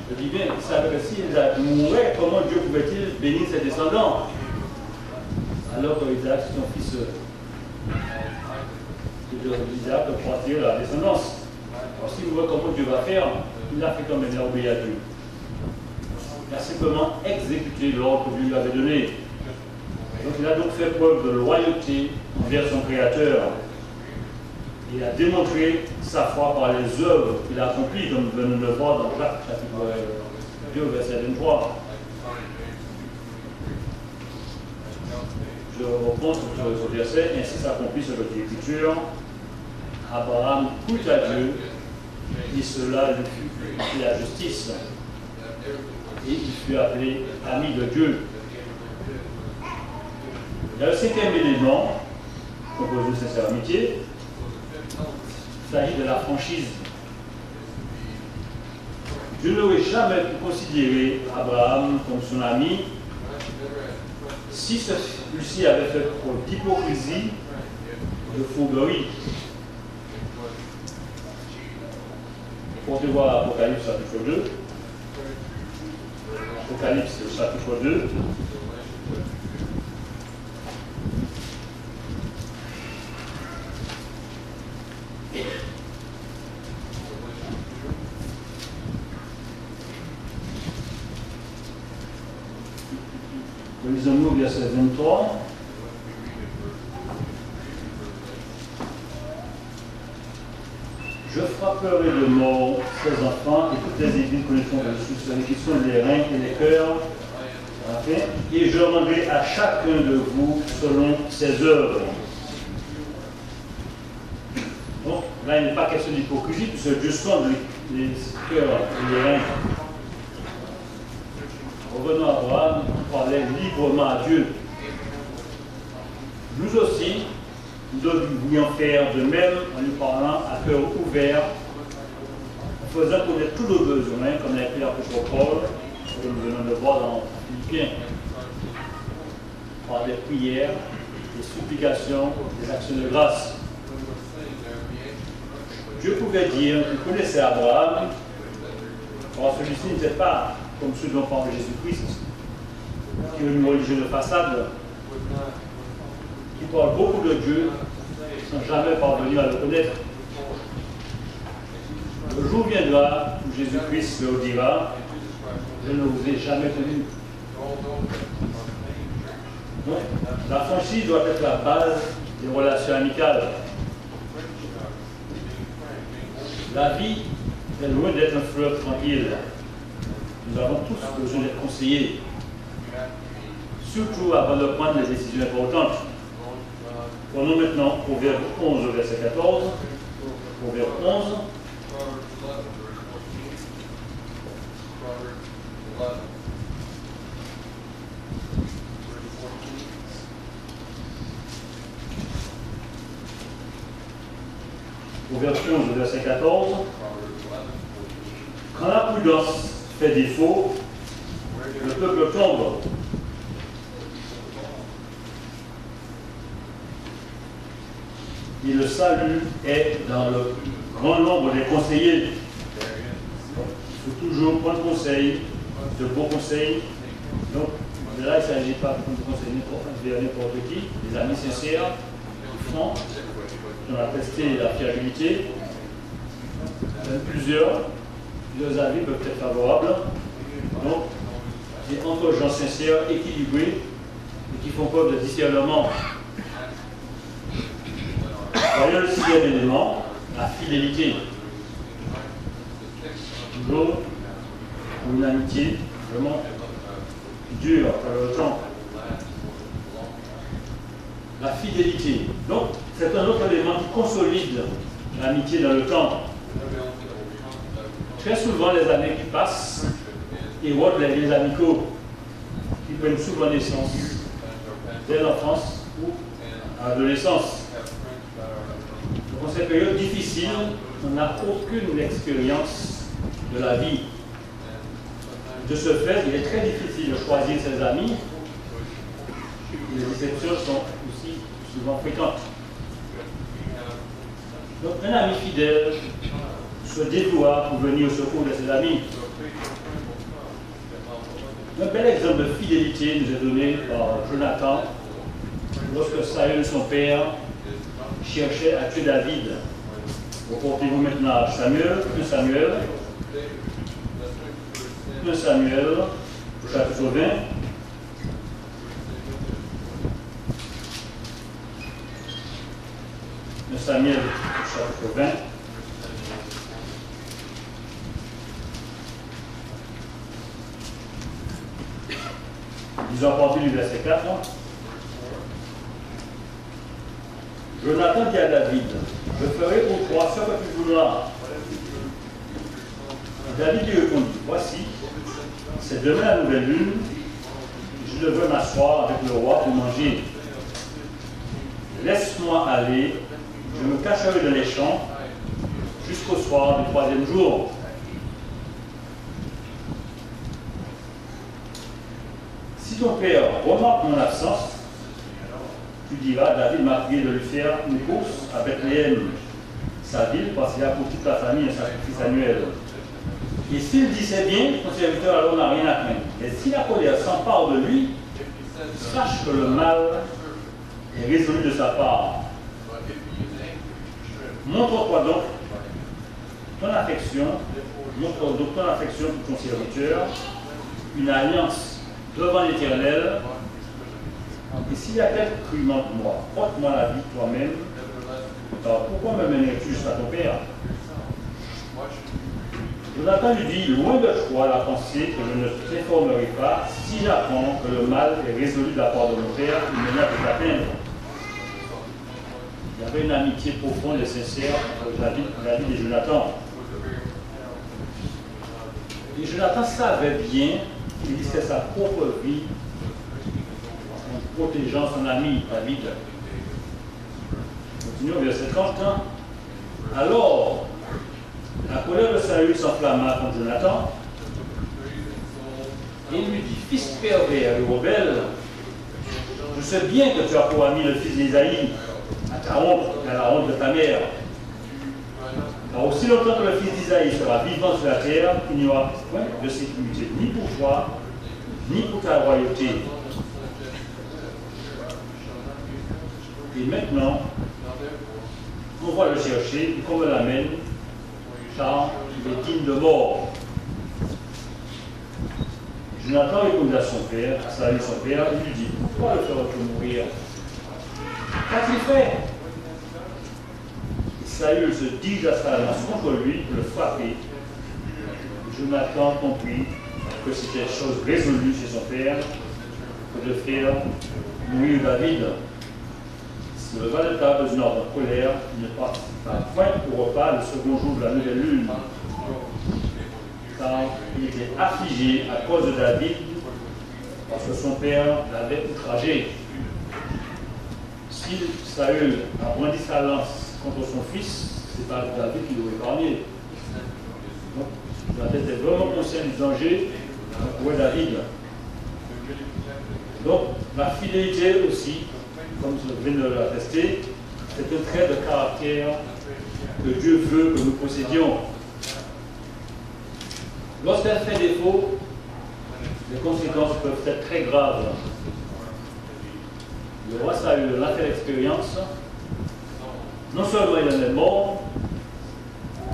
je dis bien, il savait que si Isaac mourait, comment Dieu pouvait-il bénir ses descendants? Alors que Isaac, c'est son fils, Isaac pour attirer la descendance. Alors si vous voyez comment Dieu va faire, il a fait comme il a obéi à Dieu. Il a simplement exécuté l'ordre que Dieu lui avait donné. Donc il a donc fait preuve de loyauté envers son Créateur. Il a démontré sa foi par les œuvres qu'il a accomplies, comme nous venons de le voir dans Jacques chapitre 2, verset 23. Je reprends ce verset, ainsi s'accomplit ce que dit l'Écriture. Abraham crut à Dieu, et cela lui fut la justice. Et il fut appelé ami de Dieu. Il y a le 5e élément, composé de sincère amitié. Il s'agit de la franchise. Dieu n'aurait jamais pu considérer Abraham comme son ami si celui-ci avait fait preuve d'hypocrisie, de fourberie. Portez voir Apocalypse chapitre 2. Apocalypse chapitre 2. Lisons-nous verset 23. Je frapperai de mort ses enfants et toutes les églises connaîtront de qui sont les reins et les cœurs. Et je rendrai à chacun de vous selon ses œuvres. Donc là, il n'est pas question d'hypocrisie, puisque Dieu sonde les cœurs et les reins. Revenons à Abraham, qui parlait librement à Dieu. Nous aussi, nous devrions faire de même en lui parlant à cœur ouvert, en faisant connaître tous nos besoins, comme l'a écrit l'apôtre Paul, que nous venons de voir dans Philippiens, par des prières, des supplications, des actions de grâce. Dieu pouvait dire qu'il connaissait Abraham, or celui-ci n'était pas comme ceux dont parle Jésus-Christ, qui est une religion de façade, qui parle beaucoup de Dieu sans jamais parvenir à le connaître. jour viendra où Jésus-Christ leur dira, je ne vous ai jamais connu. Donc, la franchise doit être la base des relations amicales. La vie est loin d'être un fleuve tranquille. Nous avons tous besoin d'être conseillés, surtout avant de prendre des décisions importantes. Prenons maintenant Proverbe 11, verset 14. Proverbe 11. Proverbe 11, verset 14. Quand la prudence fait défaut, le peuple tombe. Et le salut est dans le grand nombre des conseillers. Il faut toujours prendre conseil, de bons conseils. Donc, là, il ne s'agit pas de prendre conseil vers n'importe qui, des amis sincères, qui font, qui ont attesté la fiabilité. Même plusieurs avis peuvent être favorables. Donc, c'est entre gens sincères, équilibrés, et qui font preuve de discernement. Voyons le sixième élément, la fidélité. Toujours une amitié vraiment dure par le temps. La fidélité. Donc, c'est un autre élément qui consolide l'amitié dans le temps. Très souvent, les années qui passent érodent les liens amicaux qui prennent souvent naissance dès l'enfance ou à l'adolescence. Dans ces périodes difficiles, on n'a aucune expérience de la vie. De ce fait, il est très difficile de choisir ses amis. Et les déceptions sont aussi souvent fréquentes. Donc, un ami fidèle se déploie pour venir au secours de ses amis. Un bel exemple de fidélité nous est donné par Jonathan lorsque Saül, son père, cherchait à tuer David. Reportez-vous maintenant à Samuel, 1 Samuel, au chapitre 20. 1 Samuel, au chapitre 20. Disons à partir du verset 4. Jonathan dit à David, je ferai pour toi ce que tu voudras. Et David lui répondit, voici, c'est demain la nouvelle lune, je devrais m'asseoir avec le roi pour manger. Laisse-moi aller, je me cacherai dans les champs jusqu'au soir du troisième jour. Si ton père remarque mon absence, tu diras, David m'a prié de lui faire une course à Bethléem, sa ville, parce qu'il a pour toute la famille un sacrifice annuel. Et s'il dit c'est bien, ton serviteur alors n'a rien à craindre. Et si la colère s'empare de lui, sache que le mal est résolu de sa part. Montre-toi donc ton affection, montre donc ton affection pour ton serviteur, une alliance devant l'Éternel. Et s'il y a quelque crime entre moi, porte-moi la vie toi-même. Alors pourquoi me mènerais-tu jusqu'à ton père? Jonathan lui dit, loin de toi la pensée que je ne t'informerai pas, si j'apprends que le mal est résolu de la part de mon père, il me n'a pas t'atteindre. Il y avait une amitié profonde et sincère entre David et Jonathan. Et Jonathan savait bien qu'il risquait sa propre vie en protégeant son ami David. Continuons au verset 30. Alors, la colère de Saül s'enflamma contre Jonathan et il lui dit, fils pervers et rebelle, je sais bien que tu as pour ami le fils d'Isaïe, à ta honte et à la honte de ta mère. Alors aussi longtemps que le fils d'Isaïe sera vivant sur la terre, il n'y aura point de sécurité ni pour toi, ni pour ta royauté. Et maintenant, on va le chercher et qu'on me l'amène car il est digne de mort. Jonathan répondit à son père, à Saül son père, il lui dit, pourquoi le feras-tu mourir? Qu'a-t-il fait? Et Saül se dirige à sa lance contre lui pour le frapper. Jonathan comprit que c'était chose résolue chez son père que de faire mourir David. Il se leva de table d'une ordre en colère, il ne participa point au repas le second jour de la nouvelle lune, car il était affligé à cause de David, parce que son père l'avait outragé. Si Saül a brandi sa lance contre son fils, c'est pas David qui l'aurait épargné. Donc, David était vraiment conscient du danger pour David. Donc, la fidélité aussi, comme je viens de l'attester, c'est un trait de caractère que Dieu veut que nous possédions. Lorsqu'elle fait défaut, les conséquences peuvent être très graves. Le roi Saül l'a fait l'expérience. Non seulement il en est mort,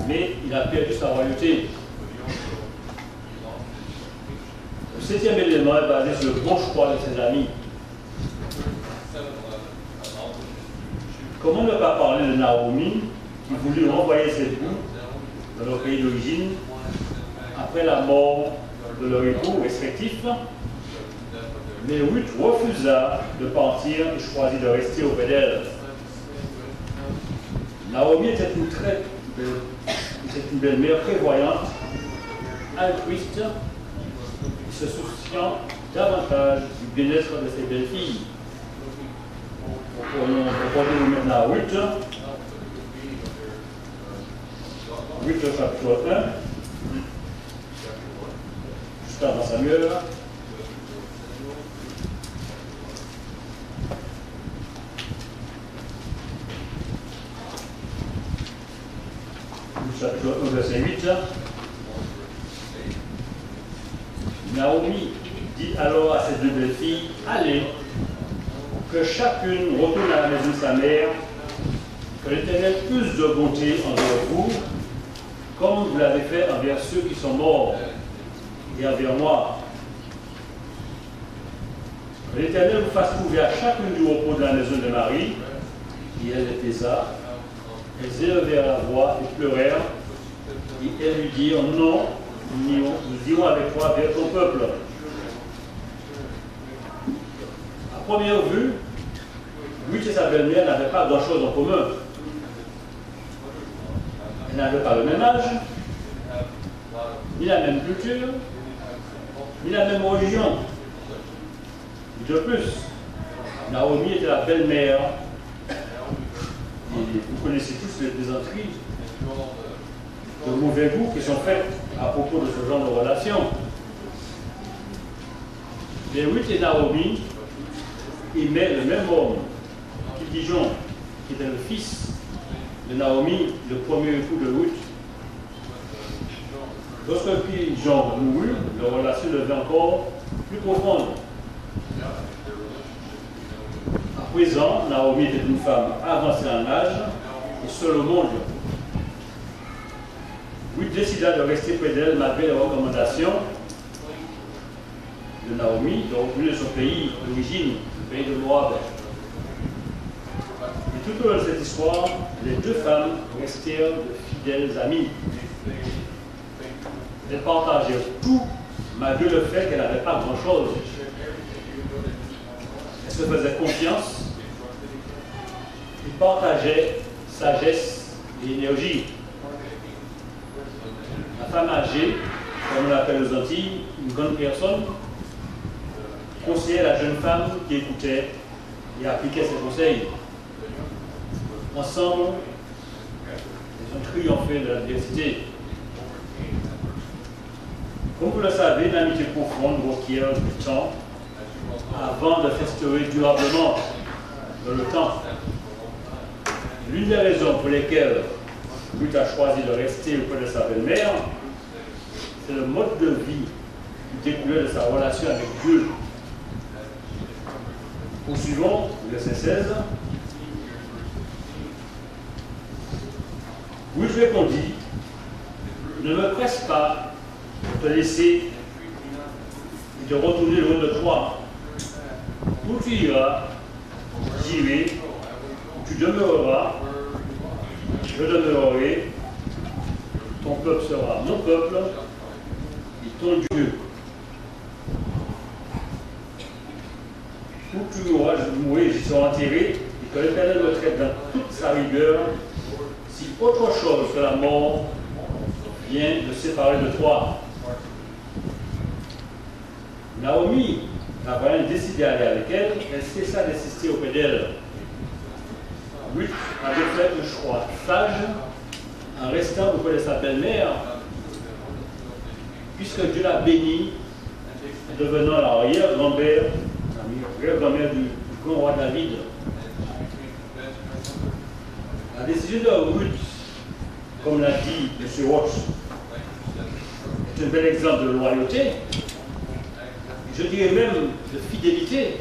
mais il a perdu sa royauté. Le septième élément est basé sur le bon choix de ses amis. Comment ne pas parler de Naomi, qui voulut renvoyer ses bouts dans leur pays d'origine après la mort de leur époux respectif, mais Ruth refusa de partir et choisit de rester auprès d'elle. Naomi était une belle-mère prévoyante, altruiste, se souciant davantage du bien-être de ses belles-filles. Nous maintenant à Ruth. Ruth chapitre 1, juste avant Samuel. Chapitre 1, verset 8. Naomi dit alors à ses deux belles-filles, allez, que chacune retourne à la maison de sa mère, que l'Éternel use de bonté envers vous, comme vous l'avez fait envers ceux qui sont morts, et envers moi. Que l'Éternel vous fasse trouver à chacune du repos de la maison de Marie, et elle les pesa. Elles élevèrent la voix et pleurèrent, et elles lui dirent, non, nous irons avec toi vers ton peuple. À première vue, Ruth et sa belle-mère n'avaient pas grand-chose en commun. Elles n'avaient pas le même âge, ni la même culture, ni la même religion. De plus, Naomi était la belle-mère, et vous connaissez tous les plaisanteries de mauvais goût qui sont faites à propos de ce genre de relation. Mais Ruth et Naomi aimaient le même homme, Kilkijon, qui était le fils de Naomi, le premier époux de Ruth. Lorsque Kilkijon mourut, leur relation devint encore plus profonde. À présent, Naomi était une femme avancée en âge et seule au monde. Ruth décida de rester près d'elle malgré les recommandations de Naomi de retourner de son pays d'origine, le pays de Moab. Et tout au long de cette histoire, les deux femmes restèrent de fidèles amies. Elles partagèrent tout, malgré le fait qu'elles n'avaient pas grand-chose. Elles se faisaient confiance. Ils partageaient sagesse et énergie. La femme âgée, comme on l'appelle aux Antilles, une grande personne, conseillait la jeune femme qui écoutait et appliquait ses conseils. Ensemble, ils ont triomphé de l'adversité. Comme vous le savez, l'amitié profonde requiert du temps avant de s'instaurer durablement dans le temps. L'une des raisons pour lesquelles Ruth a choisi de rester auprès de sa belle-mère, c'est le mode de vie qui découlait de sa relation avec Dieu. Poursuivons, verset 16. Ruth répondit, ne me presse pas pour te laisser et te retourner loin de toi. Où tu iras, j'irai, où tu demeureras, je demeurerai, ton peuple sera mon peuple et ton Dieu. Où tu mourras, je mourrai, j'y serai enterré, et que l'Éternel me traite dans toute sa rigueur, si autre chose que la mort vient de séparer de toi. Naomi, avant de décider d'aller avec elle, elle cessa d'insister auprès d'elle. Ruth avait fait un choix sage en restant auprès de sa belle-mère, puisque Dieu l'a bénie, devenant l'arrière-grand-mère du grand roi David. La décision de Ruth, comme l'a dit M. Watts, est un bel exemple de loyauté, je dirais même de fidélité,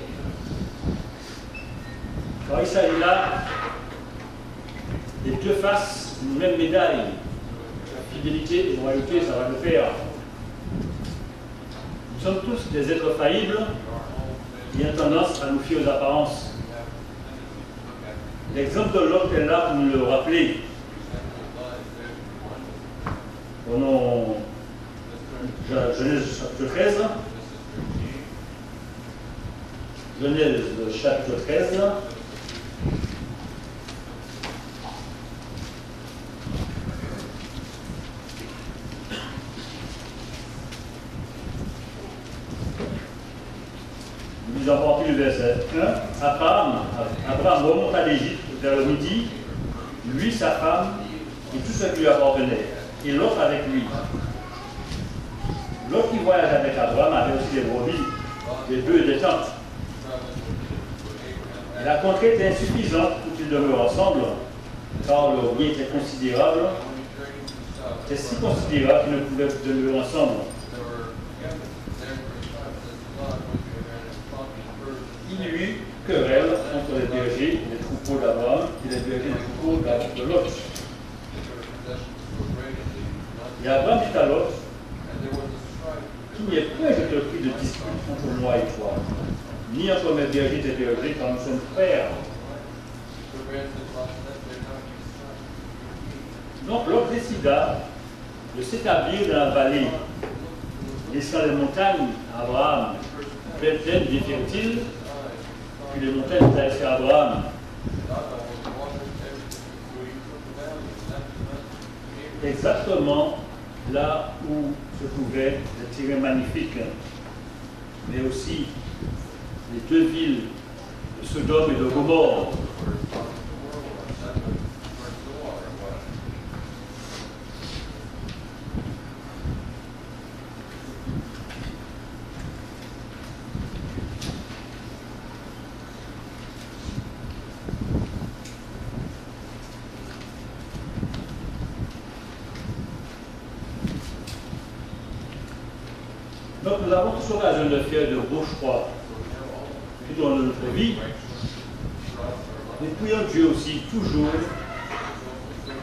car il s'agit là des deux faces d'une même médaille. Fidélité et loyauté, ça va le faire. Nous sommes tous des êtres faillibles qui ont tendance à nous fier aux apparences. L'exemple de l'homme est là pour nous le rappeler. Prenons Genèse chapitre 13. Genèse chapitre 13. Nous avons parti le verset 1. Abraham remonta d'Égypte vers le midi, lui, sa femme et tout ce qui lui appartenait, et l'autre avec lui. L'autre qui voyage avec Abraham avait aussi des brebis, des bœufs et des tentes. Et la contrée était insuffisante pour qu'ils demeurent ensemble, car leur bien était considérable. C'était si considérable qu'ils ne pouvaient demeurer ensemble. Il y eut querelle entre les bergers et les troupeaux d'Abraham et les bergers et les troupeaux de Lot. Et Abraham dit à Lot, qu'il n'y ait point, je te prie, de dispute entre moi et toi, ni entre mes bergers et tes bergers, car nous sommes frères. Donc Lot décida de s'établir dans la vallée, laissant les montagnes à Abraham, pleines et fertiles, puis les montagnes étaient laissées à Abraham. Exactement là où se trouvaient les terrains magnifiques, mais aussi les deux villes de Sodome et de Gomorrhe. Donc nous avons tous l'occasion de faire de beaux choix tout au long de notre vie. Mais prions Dieu aussi toujours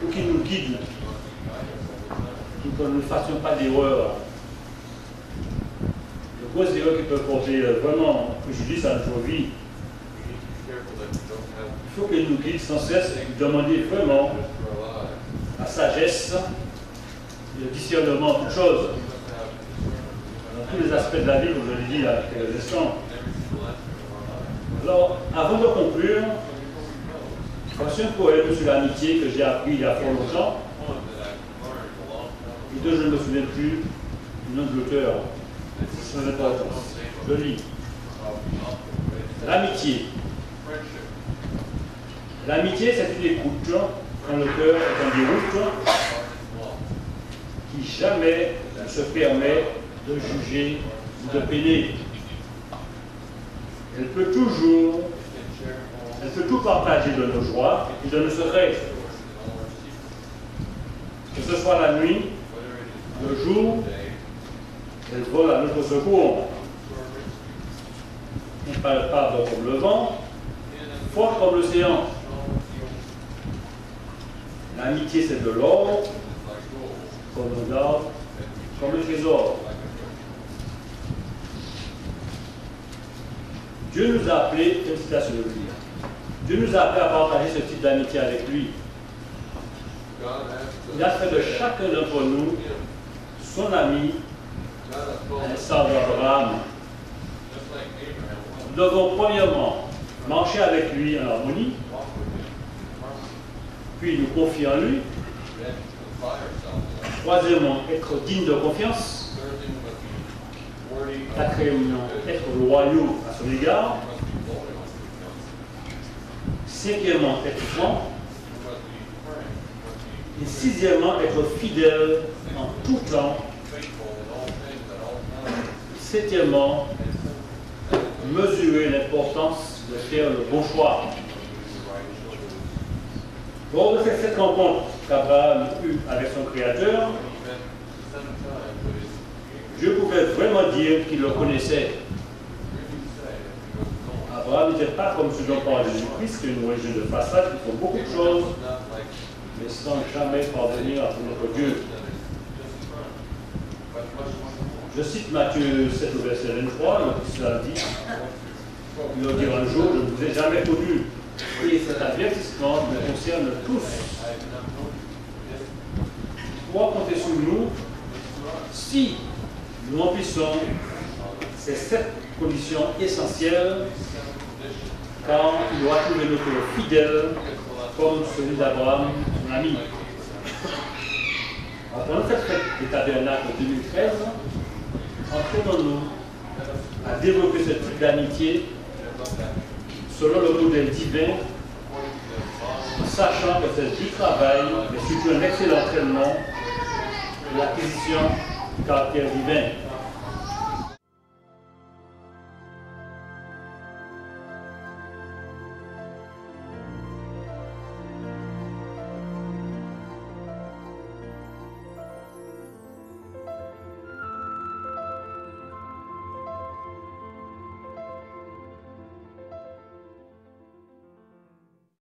pour qu'il nous guide, pour que nous ne fassions pas d'erreurs. De grosses erreurs qui peuvent porter vraiment préjudice à notre vie. Il faut qu'il nous guide sans cesse et lui demander vraiment la sagesse et le discernement en toutes choses. Tous les aspects de la vie, comme je l'ai dit il y a quelques instants. Alors, avant de conclure, voici un poème sur l'amitié que j'ai appris il y a fort longtemps, et dont je ne me souviens plus du nom de l'auteur. C'est son importance. Je lis. L'amitié. L'amitié, c'est une écoute quand le cœur est en déroute, qui jamais ne se permet de juger ou de peiner. Elle peut tout partager de nos joies et de nos secrets. Que ce soit la nuit, le jour, elle vole à notre secours. Impalpable comme le vent, forte comme l'océan. L'amitié, c'est de l'or, comme le gaz, désordre. Dieu nous a appelés, une citation de lui, Dieu nous a appelés à partager ce type d'amitié avec lui. Il a fait de chacun d'entre nous son ami, à l'instar d'Abraham. Nous devons premièrement marcher avec lui en harmonie, puis nous confier en lui. Troisièmement, être digne de confiance. Quatrièmement, être loyaux à son égard. Cinquièmement, être franc. Et sixièmement, être fidèle en tout temps. Septièmement, mesurer l'importance de faire le bon choix. Lors de ces 7 rencontres qu'Abraham eut avec son Créateur, Dieu pouvait vraiment dire qu'il le connaissait. Abraham n'était pas comme ce dont parle Jésus-Christ, qui est une religion de façade qui font beaucoup de choses, mais sans jamais parvenir à connaître Dieu. Je cite Matthieu 7 au verset 23, cela dit, il leur dira un jour, je ne vous ai jamais connu. Et cet avertissement nous concerne tous. Pour compter sur nous, si nous remplissons ces 7 conditions essentielles, car il doit trouver notre fidèle comme celui d'Abraham, son ami. Pendant cette fête des tabernacles 2013, entraînons-nous à développer ce type d'amitié selon le modèle divin, sachant que c'est du travail, mais surtout un excellent entraînement de l'acquisition du caractère divin.